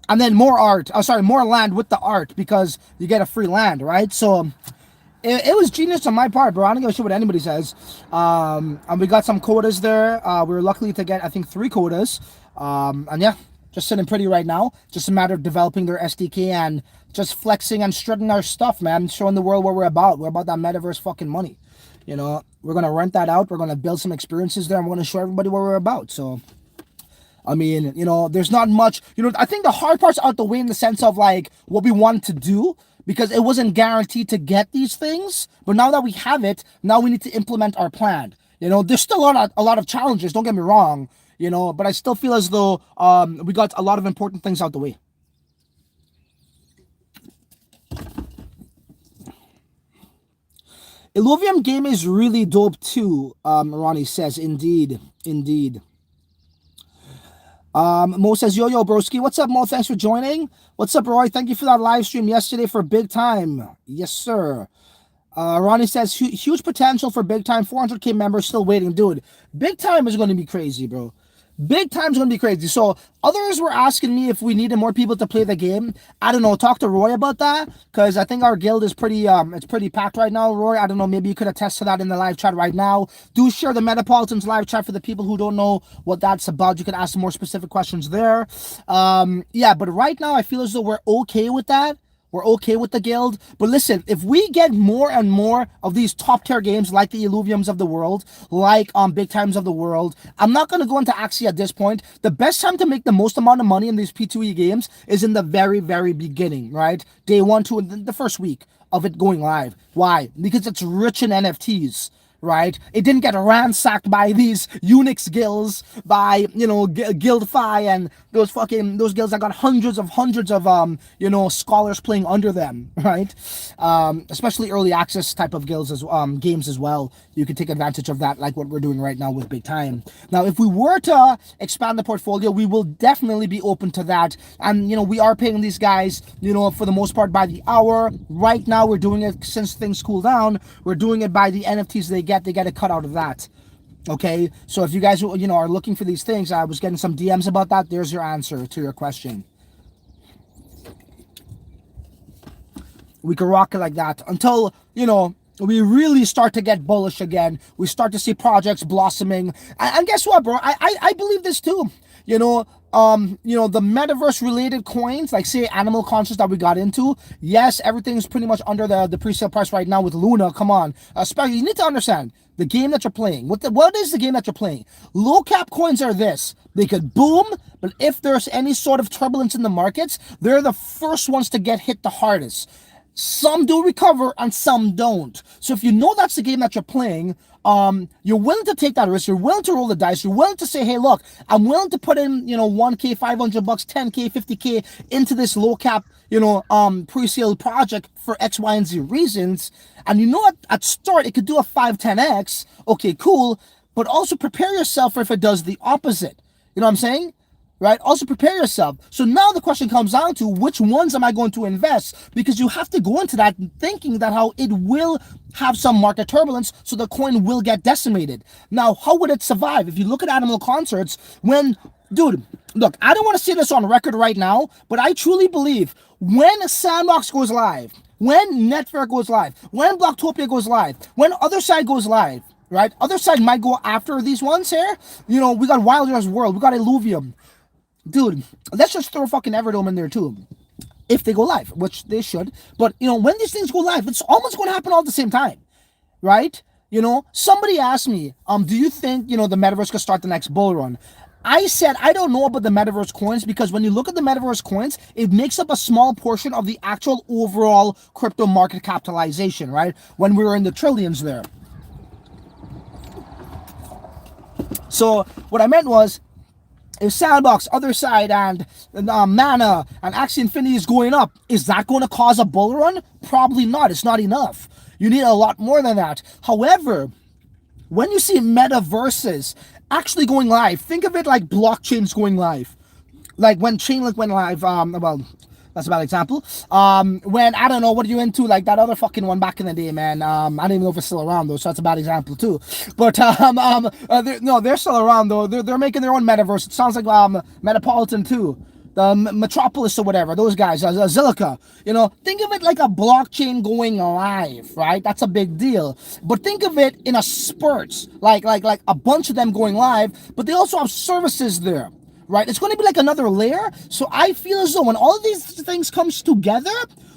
And then more art, more land with the art, because you get a free land, right? So it was genius on my part, bro. I don't give a shit what anybody says. And we got some quotas there. We were lucky to get, I think, 3 quotas. And yeah, just sitting pretty right now. Just a matter of developing their SDK and just flexing and strutting our stuff, man. Showing the world what we're about. We're about that metaverse fucking money. You know, we're going to rent that out. We're going to build some experiences there. And we're going to show everybody what we're about. So, I mean, you know, there's not much, you know, I think the hard part's out the way in the sense of like what we wanted to do, because it wasn't guaranteed to get these things. But now that we have it, now we need to implement our plan. You know, there's still a lot of challenges, don't get me wrong, you know, but I still feel as though we got a lot of important things out the way. Illuvium game is really dope too, Ronnie says. Indeed. Mo says, yo, broski. What's up, Mo? Thanks for joining. What's up, Roy? Thank you for that live stream yesterday for Big Time. Yes, sir. Ronnie says, huge potential for Big Time. 400K members still waiting. Dude, Big Time is going to be crazy, bro. Big Time's going to be crazy. So others were asking me if we needed more people to play the game. I don't know. Talk to Roy about that, because I think our guild is pretty it's pretty packed right now, Roy. I don't know. Maybe you could attest to that in the live chat right now. Do share the Metropolitan's live chat for the people who don't know what that's about. You can ask some more specific questions there. Yeah, but right now I feel as though we're okay with that. We're okay with the guild. But listen, if we get more and more of these top tier games like the Illuviums of the world, like Big Times of the world, I'm not going to go into Axie at this point. The best time to make the most amount of money in these P2E games is in the very, very beginning, right? Day 1, 2, and the first week of it going live. Why? Because it's rich in NFTs. Right? It didn't get ransacked by these Unix guilds, by, you know, Guildfi and those guilds that got hundreds of you know, scholars playing under them, right? Especially early access type of guilds as games as well. You can take advantage of that, like what we're doing right now with Big Time. Now, if we were to expand the portfolio, we will definitely be open to that. And, you know, we are paying these guys, you know, for the most part by the hour. Right now, we're doing it, since things cool down, we're doing it by the NFTs they get a cut out of that. Okay, so if you guys, you know, are looking for these things, I was getting some DMs about that. There's your answer to your question. We can rock it like that until, you know, we really start to get bullish again. We start to see projects blossoming. And guess what, bro? I believe this too. You know, the metaverse related coins, like say Animal Conscious that we got into, yes, everything's pretty much under the pre-sale price right now with Luna. Come on, especially you need to understand the game that you're playing. What is the game that you're playing? Low cap coins are this. They could boom, but if there's any sort of turbulence in the markets, they're the first ones to get hit the hardest. Some do recover and some don't. So if you know that's the game that you're playing, you're willing to take that risk. You're willing to roll the dice. You're willing to say, hey, look, I'm willing to put in, you know, 1K, $500, 10K, 50K into this low cap, you know, pre-sale project for X, Y, and Z reasons. And you know, at start, it could do a 5, 10X. Okay, cool. But also prepare yourself for if it does the opposite. You know what I'm saying? Right? Also prepare yourself. So now the question comes down to which ones am I going to invest? Because you have to go into that thinking that how it will have some market turbulence, so the coin will get decimated. Now, how would it survive? If you look at Animal Concerts, dude, look, I don't want to say this on record right now, but I truly believe when Sandbox goes live, when Network goes live, when Blocktopia goes live, when Other Side goes live, right? Other Side might go after these ones here. You know, we got Wilder's World, we got Illuvium. Dude, let's just throw fucking Everdome in there too. If they go live, which they should. But, you know, when these things go live, it's almost going to happen all at the same time. Right? You know, somebody asked me, do you think, you know, the metaverse could start the next bull run? I said, I don't know about the metaverse coins, because when you look at the metaverse coins, it makes up a small portion of the actual overall crypto market capitalization, right? When we were in the trillions there. So what I meant was, if Sandbox, Other Side, and Mana, and Axie Infinity is going up, is that going to cause a bull run? Probably not. It's not enough. You need a lot more than that. However, when you see metaverses actually going live, think of it like blockchains going live. Like when Chainlink went live, well, that's a bad example. When, I don't know, what are you into? Like that other fucking one back in the day, man. I don't even know if it's still around though, so that's a bad example too. But, they're still around though. They're making their own metaverse. It sounds like, Metropolitan too. The Metropolis or whatever, those guys, Zilliqa, you know, think of it like a blockchain going live, right? That's a big deal. But think of it in a spurt, like a bunch of them going live, but they also have services there. right? It's going to be like another layer. So I feel as though when all of these things comes together,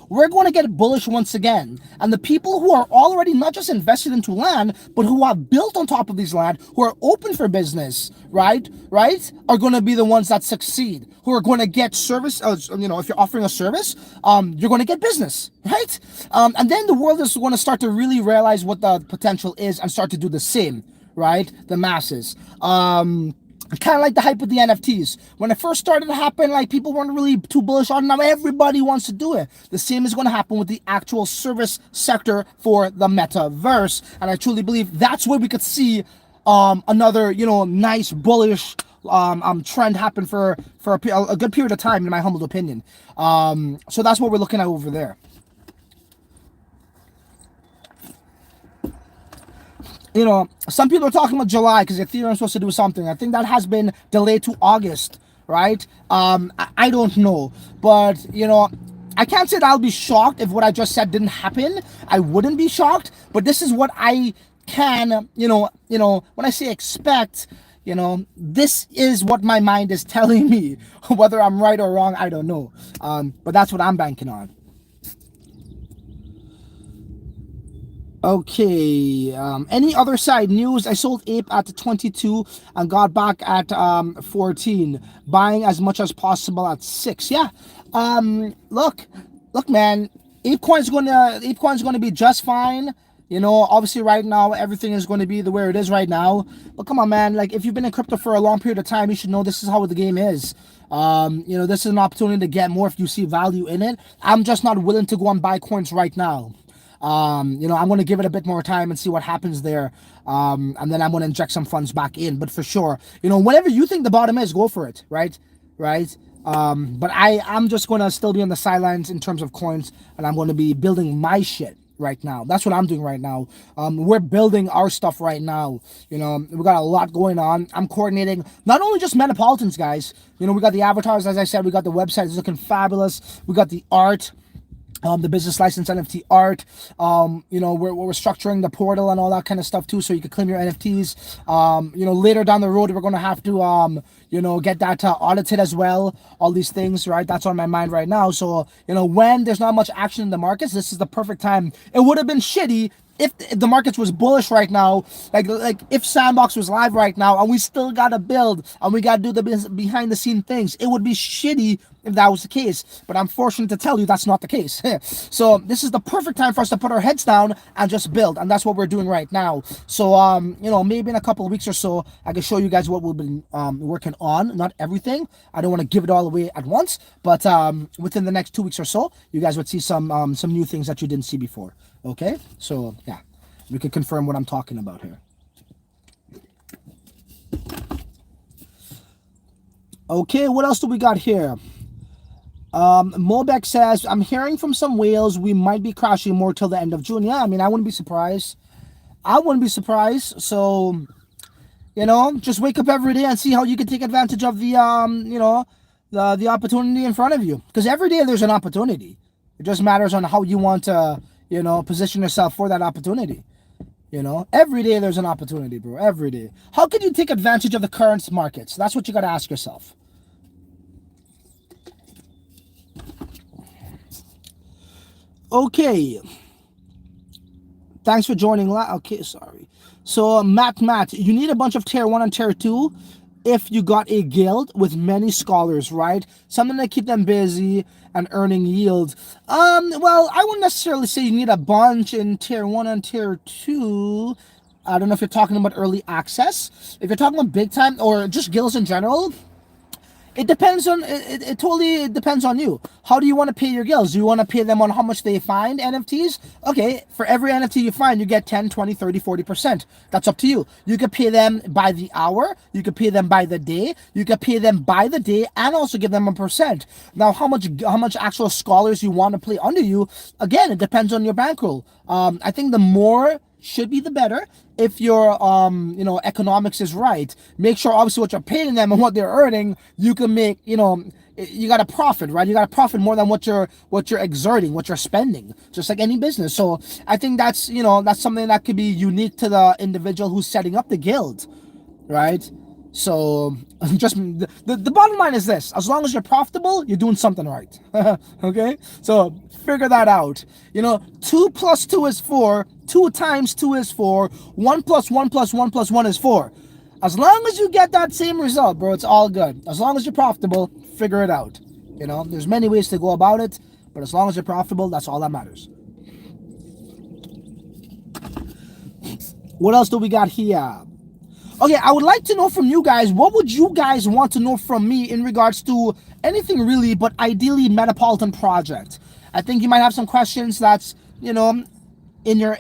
we're going to get bullish once again. And the people who are already not just invested into land, but who have built on top of these land, who are open for business, right, are going to be the ones that succeed, who are going to get service. If you're offering a service, you're going to get business, right? And then the world is going to start to really realize what the potential is and start to do the same, right? The masses. Kind of like the hype with the NFTs. When it first started to happen, like people weren't really too bullish on it. Now everybody wants to do it. The same is going to happen with the actual service sector for the metaverse. And I truly believe that's where we could see another, nice bullish trend happen for a good period of time, in my humble opinion. So that's what we're looking at over there. Some people are talking about July because Ethereum's supposed to do something. I think that has been delayed to August, right? I don't know. But, I can't say that I'll be shocked if what I just said didn't happen. I wouldn't be shocked. But this is what I can, when I say expect, this is what my mind is telling me. Whether I'm right or wrong, I don't know. But that's what I'm banking on. Okay, any other side news? I sold Ape at 22 and got back at 14, buying as much as possible at 6. Yeah. Look, man, ApeCoin's gonna be just fine. Obviously right now everything is going to be the way it is right now. But come on, man, like if you've been in crypto for a long period of time, you should know this is how the game is. This is an opportunity to get more if you see value in it. I'm just not willing to go and buy coins right now. I'm going to give it a bit more time and see what happens there. And then I'm going to inject some funds back in. But for sure, whatever you think the bottom is, go for it, right? But I'm just going to still be on the sidelines in terms of coins, and I'm going to be building my shit right now. That's what I'm doing right now. We're building our stuff right now. We got a lot going on. I'm coordinating not only just Metropolitans, guys. We got the avatars, as I said, we got the website, it's looking fabulous. We got the art. The business license NFT art, we're structuring the portal and all that kind of stuff too, so you can claim your NFTs. Later down the road, we're going to have to, get that audited as well. All these things, right? That's on my mind right now. So, when there's not much action in the markets, this is the perfect time. It would have been shitty if the markets was bullish right now, like if Sandbox was live right now and we still gotta build and we gotta do the behind the scene things, it would be shitty if that was the case. But I'm fortunate to tell you that's not the case. So this is the perfect time for us to put our heads down and just build, and that's what we're doing right now. So maybe in a couple of weeks or so I can show you guys what we've been working on. Not everything, I don't want to give it all away at once, but within the next 2 weeks or so you guys would see some new things that you didn't see before. Okay, so yeah, we can confirm what I'm talking about here. Okay, what else do we got here? Mobeck says, I'm hearing from some whales we might be crashing more till the end of June. Yeah, I mean, I wouldn't be surprised. So, just wake up every day and see how you can take advantage of the, the opportunity in front of you. Because every day there's an opportunity. It just matters on how you want to, position yourself for that opportunity. Every day there's an opportunity, bro. Every day. How can you take advantage of the current markets? That's what you got to ask yourself. Okay. Thanks for joining. Okay, sorry. So, Matt, you need a bunch of tier 1 and tier 2 if you got a guild with many scholars, right? Something to keep them busy and earning yield. Well, I wouldn't necessarily say you need a bunch in tier 1 and tier 2. I don't know if you're talking about early access. If you're talking about big time or just guilds in general, it depends on, it totally depends on you. How do you want to pay your guilds? Do you want to pay them on how much they find NFTs? Okay, for every NFT you find, you get 10, 20, 30, 40%. That's up to you. You could pay them by the hour. You could pay them by the day. You could pay them by the day and also give them a percent. Now, how much actual scholars you want to play under you, again, it depends on your bankroll. I think the more should be the better if your economics is right. Make sure obviously what you're paying them and what they're earning, you can make, you got to profit, right? You got to profit more than what you're exerting, what you're spending, just like any business. So I think that's, that's something that could be unique to the individual who's setting up the guild, right? So just the bottom line is this: as long as you're profitable, you're doing something right. Okay, so figure that out. 2 plus 2 is 4. 2 times 2 is 4. 1 plus 1 plus 1 plus 1 is 4. As long as you get that same result, bro, it's all good. As long as you're profitable, figure it out. There's many ways to go about it, but as long as you're profitable, that's all that matters. What else do we got here? Okay, I would like to know from you guys, what would you guys want to know from me in regards to anything really, but ideally Metropolitan project? I think you might have some questions that's, in your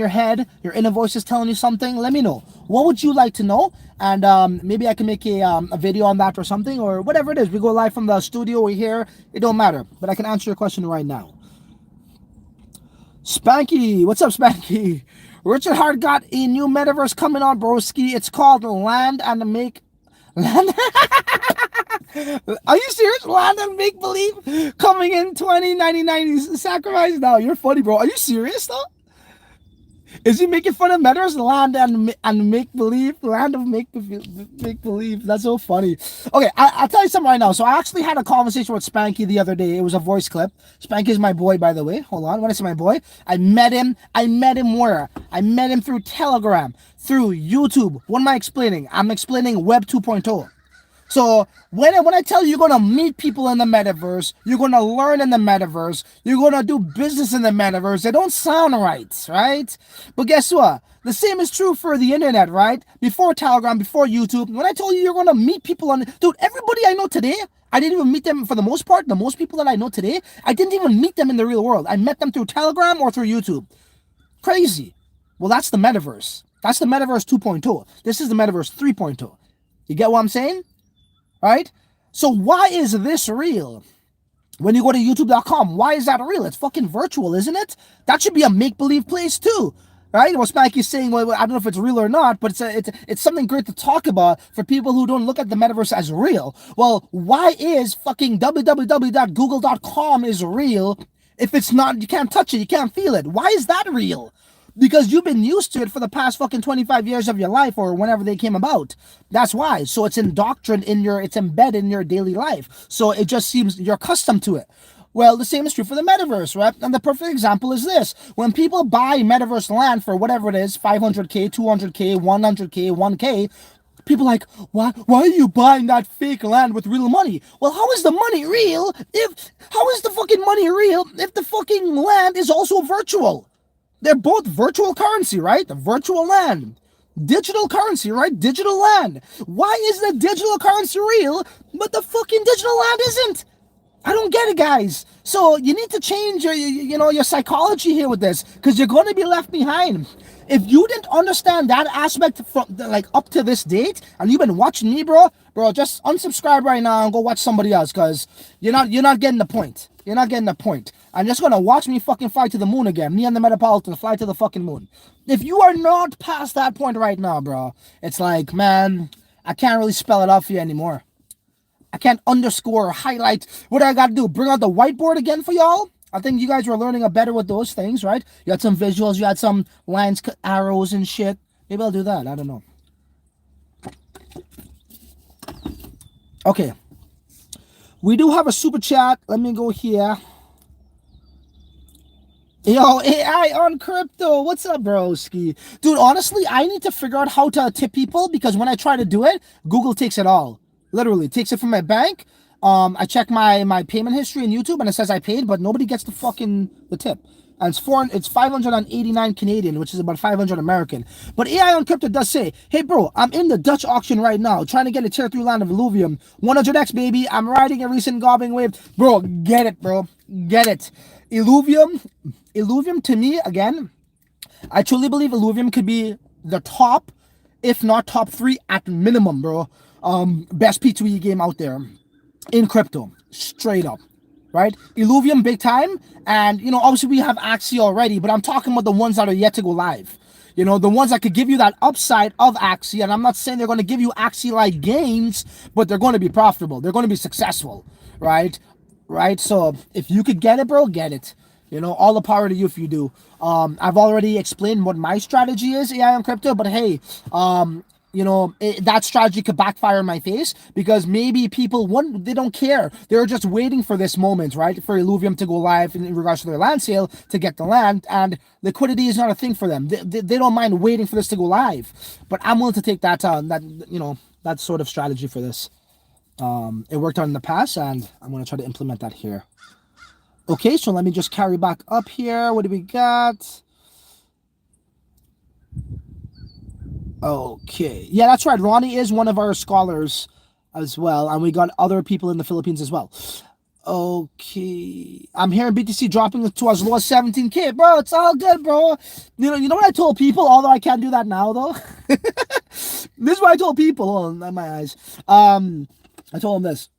head, your inner voice is telling you something. Let me know. What would you like to know? And maybe I can make a video on that or something, or whatever it is. We go live from the studio, we're here. It don't matter, but I can answer your question right now. Spanky, what's up, Spanky? Richard Hart got a new metaverse coming on, broski. It's called Land and Make. Land. Are you serious? Land and Make Believe coming in 2099. Sacrifice? No, you're funny, bro. Are you serious though? Is he making fun of metaverse? Land and Make Believe? Land of Make Believe. That's so funny. Okay, I'll tell you something right now. So I actually had a conversation with Spanky the other day. It was a voice clip. Spanky is my boy, by the way. Hold on. When I say my boy, I met him where? I met him through Telegram, through YouTube. What am I explaining? I'm explaining Web 2.0. So when I tell you you're going to meet people in the metaverse, you're going to learn in the metaverse, you're going to do business in the metaverse, they don't sound right? But guess what? The same is true for the internet, right? Before Telegram, before YouTube. When I told you you're going to meet people on... Dude, everybody I know today, I didn't even meet them for the most part. The most people that I know today, I didn't even meet them in the real world. I met them through Telegram or through YouTube. Crazy. Well, that's the metaverse. That's the metaverse 2.0. This is the metaverse 3.0. You get what I'm saying? Right? So why is this real? When you go to youtube.com, why is that real? It's fucking virtual, isn't it? That should be a make-believe place too. Right? What Spanky's saying, well, I don't know if it's real or not, but it's something great to talk about for people who don't look at the metaverse as real. Well, why is fucking www.google.com is real if it's not, you can't touch it, you can't feel it? Why is that real? Because you've been used to it for the past fucking 25 years of your life or whenever they came about. That's why. So it's indoctrinated it's embedded in your daily life. So it just seems you're accustomed to it. Well, the same is true for the metaverse, right? And the perfect example is this. When people buy metaverse land for whatever it is, 500K, 200K, 100K, 1K, people are like, why are you buying that fake land with real money? Well, how is the money real how is the fucking money real if the fucking land is also virtual? They're both virtual currency, right? The virtual land. Digital currency, right? Digital land. Why is the digital currency real, but the fucking digital land isn't? I don't get it, guys. So you need to change your psychology here with this, because you're going to be left behind. If you didn't understand that aspect from up to this date, and you've been watching me, bro, just unsubscribe right now and go watch somebody else, because you're not getting the point. You're not getting the point. I'm just gonna watch me fucking fly to the moon again. Me and the Metropolitan fly to the fucking moon. If you are not past that point right now, bro, it's like, man, I can't really spell it out for you anymore. I can't underscore or highlight. What do I gotta do? Bring out the whiteboard again for y'all? I think you guys were learning better with those things, right? You had some visuals, you had some lines, arrows and shit. Maybe I'll do that. I don't know. Okay. We do have a super chat. Let me go here. Yo, AI on crypto. What's up, broski? Dude, honestly, I need to figure out how to tip people, because when I try to do it, Google takes it all. Literally, takes it from my bank. I check my payment history in YouTube and it says I paid, but nobody gets the tip. And it's 589 Canadian, which is about 500 American. But AI on crypto does say, hey bro, I'm in the Dutch auction right now, trying to get a tier 3 land of illuvium. 100x baby, I'm riding a recent gobbling wave. Bro, get it, bro. Get it. Illuvium to me, again, I truly believe illuvium could be the top, if not top 3 at minimum, bro. Best P2E game out there in crypto, straight up. Right? Illuvium big time. And, obviously we have Axie already, but I'm talking about the ones that are yet to go live. The ones that could give you that upside of Axie. And I'm not saying they're going to give you Axie-like gains, but they're going to be profitable. They're going to be successful. Right? So if you could get it, bro, get it. All the power to you if you do. I've already explained what my strategy is, AI on crypto, but hey, that strategy could backfire in my face, because maybe people, one, they don't care. They're just waiting for this moment, right? For Illuvium to go live in regards to their land sale to get the land, and liquidity is not a thing for them. They don't mind waiting for this to go live. But I'm willing to take that sort of strategy for this. It worked out in the past, and I'm going to try to implement that here. Okay, so let me just carry back up here. What do we got? Okay. Yeah, that's right. Ronnie is one of our scholars as well. And we got other people in the Philippines as well. Okay. I'm hearing BTC dropping to as low as 17K. Bro, it's all good, bro. You know what I told people? Although I can't do that now, though. This is what I told people. Oh, not my eyes. I told them this.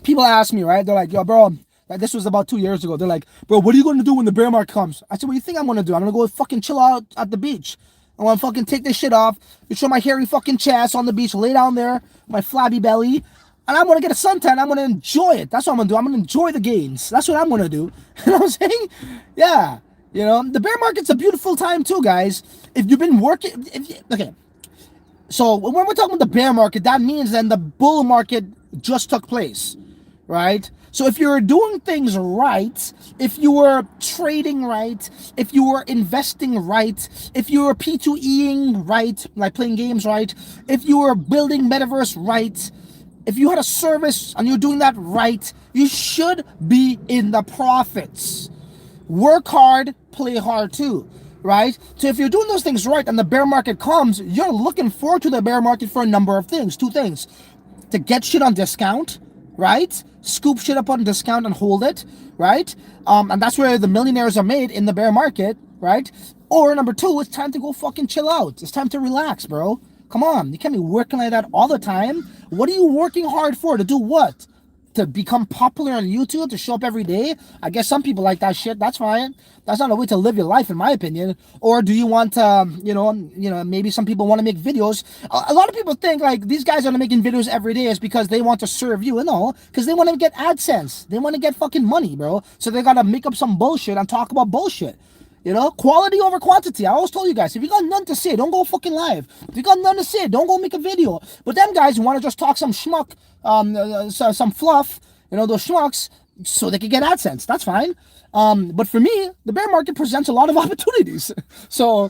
People ask me, right? They're like, yo, bro. Like, this was about 2 years ago. They're like, bro, what are you going to do when the bear market comes? I said, what do you think I'm going to do? I'm going to go fucking chill out at the beach. I want to fucking take this shit off, show my hairy fucking chest on the beach, lay down there, my flabby belly, and I'm going to get a suntan. I'm going to enjoy it. That's what I'm going to do. I'm going to enjoy the gains. That's what I'm going to do. You know what I'm saying? Yeah. The bear market's a beautiful time too, guys. If you've been working... Okay. So when we're talking about the bear market, that means then the bull market just took place, right? So if you're doing things right, if you were trading right, if you were investing right, if you were P2Eing right, like playing games right, if you were building metaverse right, if you had a service and you're doing that right, you should be in the profits. Work hard, play hard too, right? So if you're doing those things right and the bear market comes, you're looking forward to the bear market for a number of things. Two things: to get shit on discount, right? Scoop shit up on discount and hold it, right? And that's where the millionaires are made, in the bear market, right? Or number two, it's time to go fucking chill out. It's time to relax, bro. Come on, you can't be working like that all the time. What are you working hard for? To do what? To become popular on YouTube, to show up every day? I guess some people like that shit. That's fine. That's not a way to live your life, in my opinion. Or do you want to, maybe some people want to make videos. A lot of people think like these guys are making videos every day is because they want to serve you. No, because they want to get AdSense. They want to get fucking money, bro. So they got to make up some bullshit and talk about bullshit. Quality over quantity. I always told you guys, if you got nothing to say, don't go fucking live. If you got nothing to say, don't go make a video. But them guys who want to just talk some schmuck, some fluff, those schmucks, so they can get AdSense. That's fine. But for me, the bear market presents a lot of opportunities. So,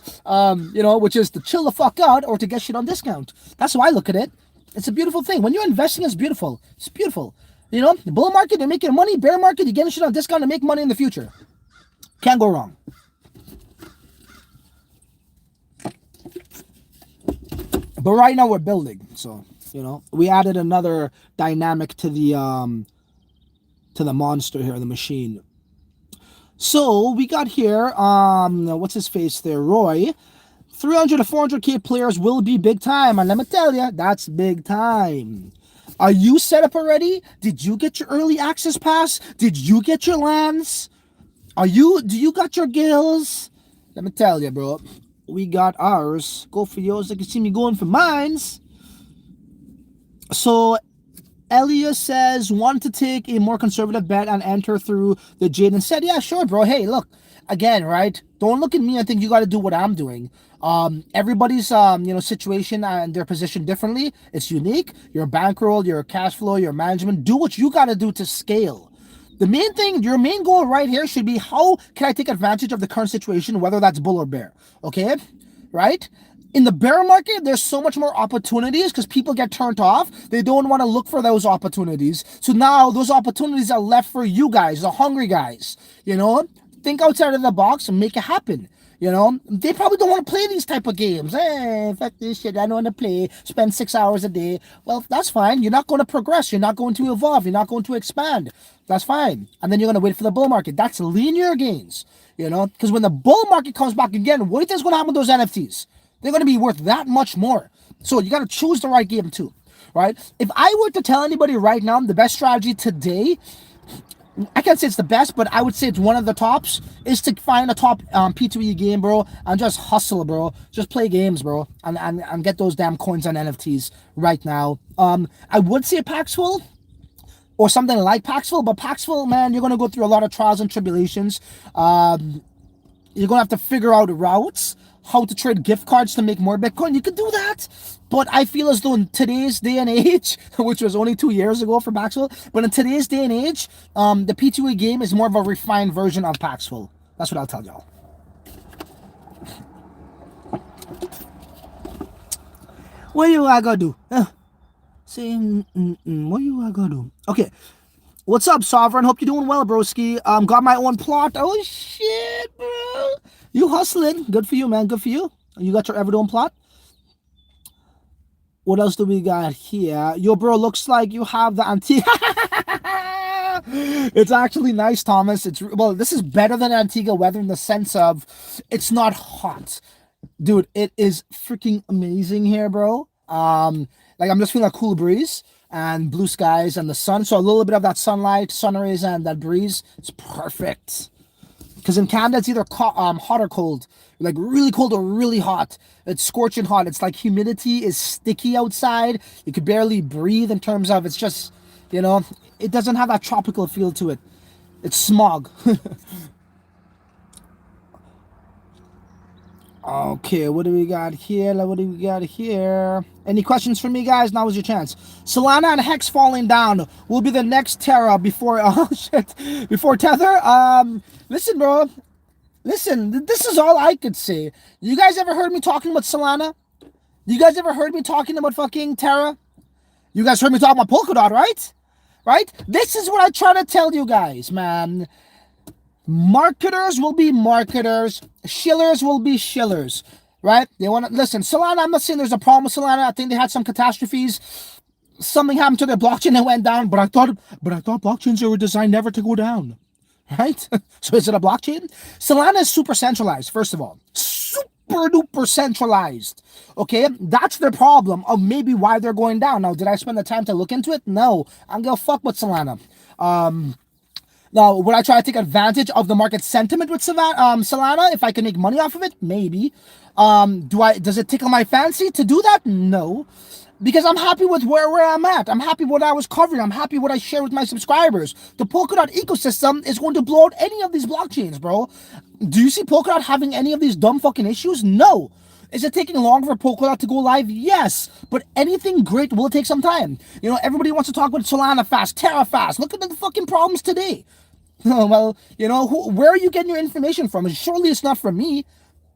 which is to chill the fuck out or to get shit on discount. That's how I look at it. It's a beautiful thing. When you're investing, it's beautiful. It's beautiful. The bull market, you're making money. Bear market, you're getting shit on discount to make money in the future. Can't go wrong. But right now we're building, so we added another dynamic to the monster here, the machine. So we got here, what's his face there, Roy. 300 to 400K players will be big time, and let me tell you, that's big time. Are you set up already? Did you get your early access pass? Did you get your lands? Do you got your gills? Let me tell you, bro. We got ours. Go for yours. You can see me going for mines. So Elia says, want to take a more conservative bet and enter through the Jaden set. Yeah, sure, bro. Hey, look, again, right? Don't look at me and think you got to do what I'm doing. Everybody's situation and their position differently. It's unique. Your bankroll, your cash flow, your management. Do what you got to do to scale. The main thing, your main goal right here should be, how can I take advantage of the current situation, whether that's bull or bear, okay? Right? In the bear market, there's so much more opportunities because people get turned off. They don't want to look for those opportunities. So now those opportunities are left for you guys, the hungry guys, Think outside of the box and make it happen. They probably don't want to play these type of games. Hey, fuck this shit, I don't want to play, spend 6 hours a day. Well, that's fine. You're not going to progress. You're not going to evolve. You're not going to expand. That's fine. And then you're going to wait for the bull market. That's linear gains, because when the bull market comes back again, what do you think is going to happen with those NFTs? They're going to be worth that much more. So you got to choose the right game too, right? If I were to tell anybody right now, the best strategy today, I can't say it's the best, but I would say it's one of the tops, is to find a top P2E game, bro, and just hustle, bro. Just play games, bro, and get those damn coins on NFTs right now. I would say Paxful or something like Paxful, but Paxful, man, you're going to go through a lot of trials and tribulations. You're going to have to figure out routes, how to trade gift cards to make more Bitcoin, you could do that. But I feel as though in today's day and age, which was only 2 years ago for Paxful, but in today's day and age, the P2E game is more of a refined version of Paxful. That's what I'll tell y'all. What you I gotta do? Say, what you I gotta do? Okay. What's up, Sovereign? Hope you're doing well, broski. Got my own plot. Oh, shit, bro. You hustling. Good for you, man. Good for you. You got your Everdome plot? What else do we got here? Yo, bro, looks like you have the Antigua. It's actually nice, Thomas. Well, this is better than Antigua weather in the sense of it's not hot. Dude, it is freaking amazing here, bro. Like I'm just feeling a cool breeze and blue skies and the sun. So a little bit of that sunlight, sun rays, and that breeze. It's perfect. Because in Canada, it's either hot or cold. Like really cold or really hot. It's scorching hot. It's like humidity is sticky outside. You could barely breathe in terms of it's just, it doesn't have that tropical feel to it. It's smog. Okay, what do we got here? Any questions for me, guys? Now is your chance. Solana and Hex falling down will be the next Terra before before Tether. Listen, bro. Listen, this is all I could say. You guys ever heard me talking about Solana? You guys ever heard me talking about fucking Terra? You guys heard me talking about Polkadot, right? Right? This is what I try to tell you guys, man. Marketers will be marketers. Shillers will be shillers, right? They want to listen. Solana, I'm not saying there's a problem with Solana. I think they had some catastrophes. Something happened to their blockchain that went down. But I thought blockchains were designed never to go down, right? So is it a blockchain? Solana is super centralized. First of all, super duper centralized. Okay, that's their problem of maybe why they're going down. Now, did I spend the time to look into it? No, I'm gonna fuck with Solana. Now, would I try to take advantage of the market sentiment with Solana if I can make money off of it? Maybe. Does it tickle my fancy to do that? No. Because I'm happy with where I'm at. I'm happy with what I was covering. I'm happy with what I share with my subscribers. The Polkadot ecosystem is going to blow out any of these blockchains, bro. Do you see Polkadot having any of these dumb fucking issues? No. Is it taking longer for Polkadot to go live? Yes. But anything great will take some time. Everybody wants to talk about Solana fast, Terra fast. Look at the fucking problems today. Well, where are you getting your information from? Surely it's not from me,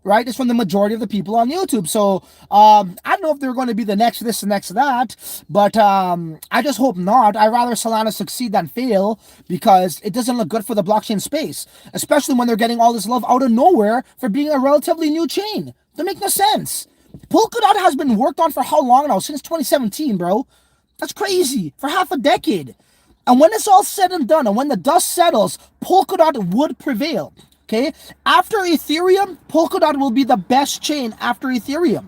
right? It's from the majority of the people on YouTube. So I don't know if they're going to be the next this, the next that, but I just hope not. I'd rather Solana succeed than fail because it doesn't look good for the blockchain space, especially when they're getting all this love out of nowhere for being a relatively new chain. That makes no sense. Polkadot has been worked on for how long now? Since 2017, bro. That's crazy. For half a decade. And when it's all said and done, and when the dust settles, Polkadot would prevail, okay? After Ethereum, Polkadot will be the best chain after Ethereum,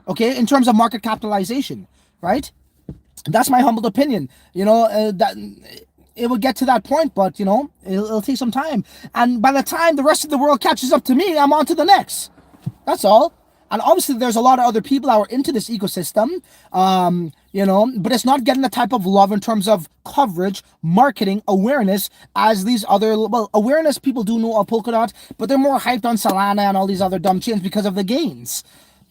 okay, in terms of market capitalization, right? That's my humble opinion. That it will get to that point, but, it'll take some time. And by the time the rest of the world catches up to me, I'm on to the next. That's all. And obviously, there's a lot of other people that are into this ecosystem, but it's not getting the type of love in terms of coverage, marketing, awareness as these other, awareness people do know of Polkadot, but they're more hyped on Solana and all these other dumb chains because of the gains.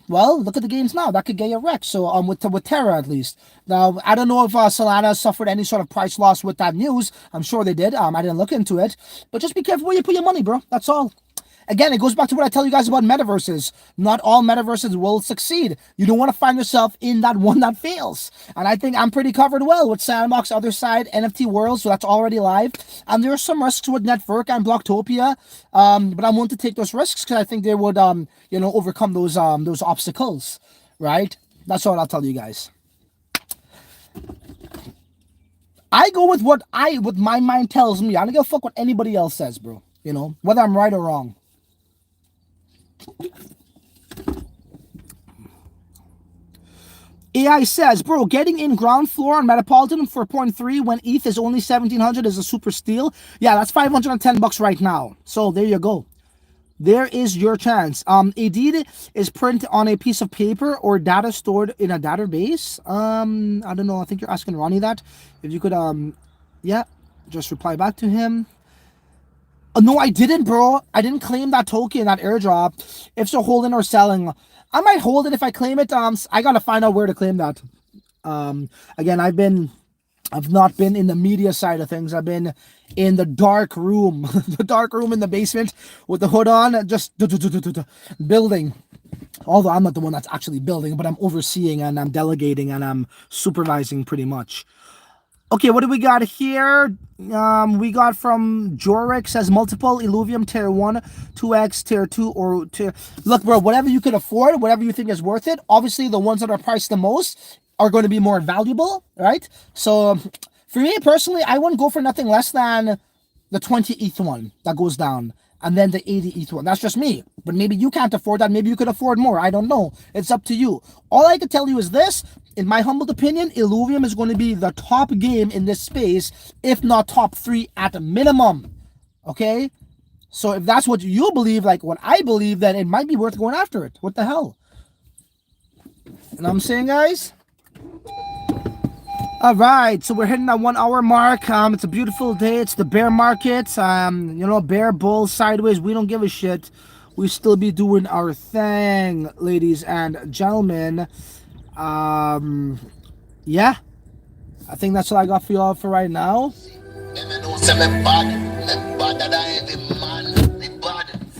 Well, look at the gains now. That could get you wrecked. So with Terra, at least. Now, I don't know if Solana suffered any sort of price loss with that news. I'm sure they did. I didn't look into it. But just be careful where you put your money, bro. That's all. Again, it goes back to what I tell you guys about metaverses. Not all metaverses will succeed. You don't want to find yourself in that one that fails. And I think I'm pretty covered well with Sandbox, Other Side, NFT World, so that's already live. And there are some risks with Network and Blocktopia, but I'm willing to take those risks because I think they would, overcome those obstacles, right? That's all I'll tell you guys. I go with what my mind tells me. I don't give a fuck what anybody else says, bro. Whether I'm right or wrong. AI says, bro, getting in ground floor on Metropolitan for 0.3 when ETH is only 1,700 is a super steal. Yeah, that's $510 right now. So there you go. There is your chance. AD is printed on a piece of paper or data stored in a database. I don't know. I think you're asking Ronnie that. If you could, just reply back to him. No, I didn't, bro. I didn't claim that token, that airdrop. If so, holding or selling, I might hold it if I claim it. I gotta find out where to claim that. Again, I've not been in the media side of things. I've been in the dark room, the dark room in the basement with the hood on, just building. Although I'm not the one that's actually building, but I'm overseeing and I'm delegating and I'm supervising pretty much. Okay, what do we got here? We got from Jorik, says multiple illuvium tier 1, 2x, tier 2, or tier... Look, bro, whatever you can afford, whatever you think is worth it. Obviously, the ones that are priced the most are going to be more valuable, right? So, for me personally, I wouldn't go for nothing less than the 20 ETH one that goes down, and then the 80 ETH one. That's just me. But maybe you can't afford that. Maybe you could afford more. I don't know. It's up to you. All I can tell you is this. In my humble opinion, Illuvium is going to be the top game in this space, if not top 3 at a minimum. Okay? So if that's what you believe, like what I believe, then it might be worth going after it. What the hell? You know what I'm saying, guys? All right, so we're hitting that 1 hour mark. It's a beautiful day. It's the bear market. You know, bear, bull, sideways. We don't give a shit. We still be doing our thing, ladies and gentlemen. Yeah, I think that's all I got for y'all for right now.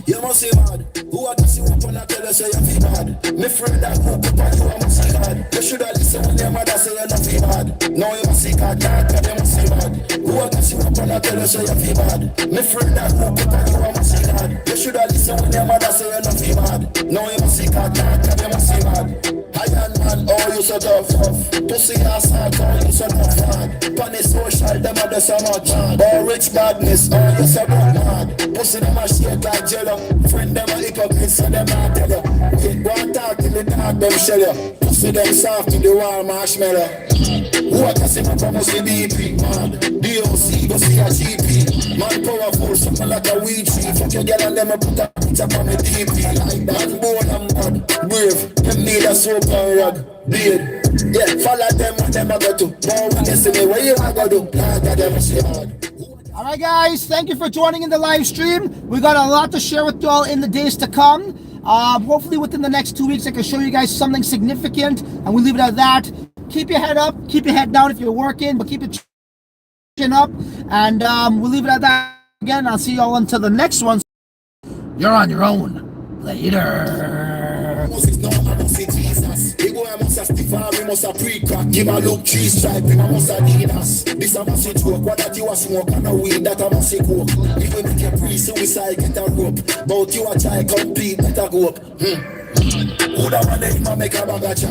You must see mad. Who are this you up and I tell you say you feel bad? Me friend that hook up and you must see bad. You should have listened when your mother say you not feel bad. Now you must see God, you must see bad. Who are this you up and I tell you say you feel bad? Me friend that hook up and you must see bad. You should have listened when your mother say you not feel bad. Now you must see God, you must see bad. Iron man, oh you so tough. Pussy ass hard, oh you so tough hard. Punish social, them are so much. Oh rich badness, oh you so mad. Pussy them a shake like jello. Friend them a hypocrite, so them a tell you. Wait, go and talk till the dog them shell you. Pussy them soft to the wall marshmallow. Who a casting up a must be DP, man. DOC, go see a GP. Man powerful, something like a weed tree. Fuck your girl and them a put a picture on the DP. Like that, born and bad, brave. Them need a soap and rag, beard. Yeah, follow them what them a go to. Now when they see me, what you a go do? Nah, God, them a shit hard. All right, guys, thank you for joining in the live stream. We got a lot to share with y'all in the days to come. Hopefully within the next 2 weeks, I can show you guys something significant, and we'll leave it at that. Keep your head up, keep your head down if you're working, but keep your chin up, and we'll leave it at that. Again, I'll see y'all until the next one. You're on your own. Later. We must a pre-crack, give a look, cheese stripe, we must a need us. This a must joke, what that you a smoke and a weed that a must coke. Even if you pre-suicide, get a rope. But you a try compete, better go up. Who da want to make a bag of chat?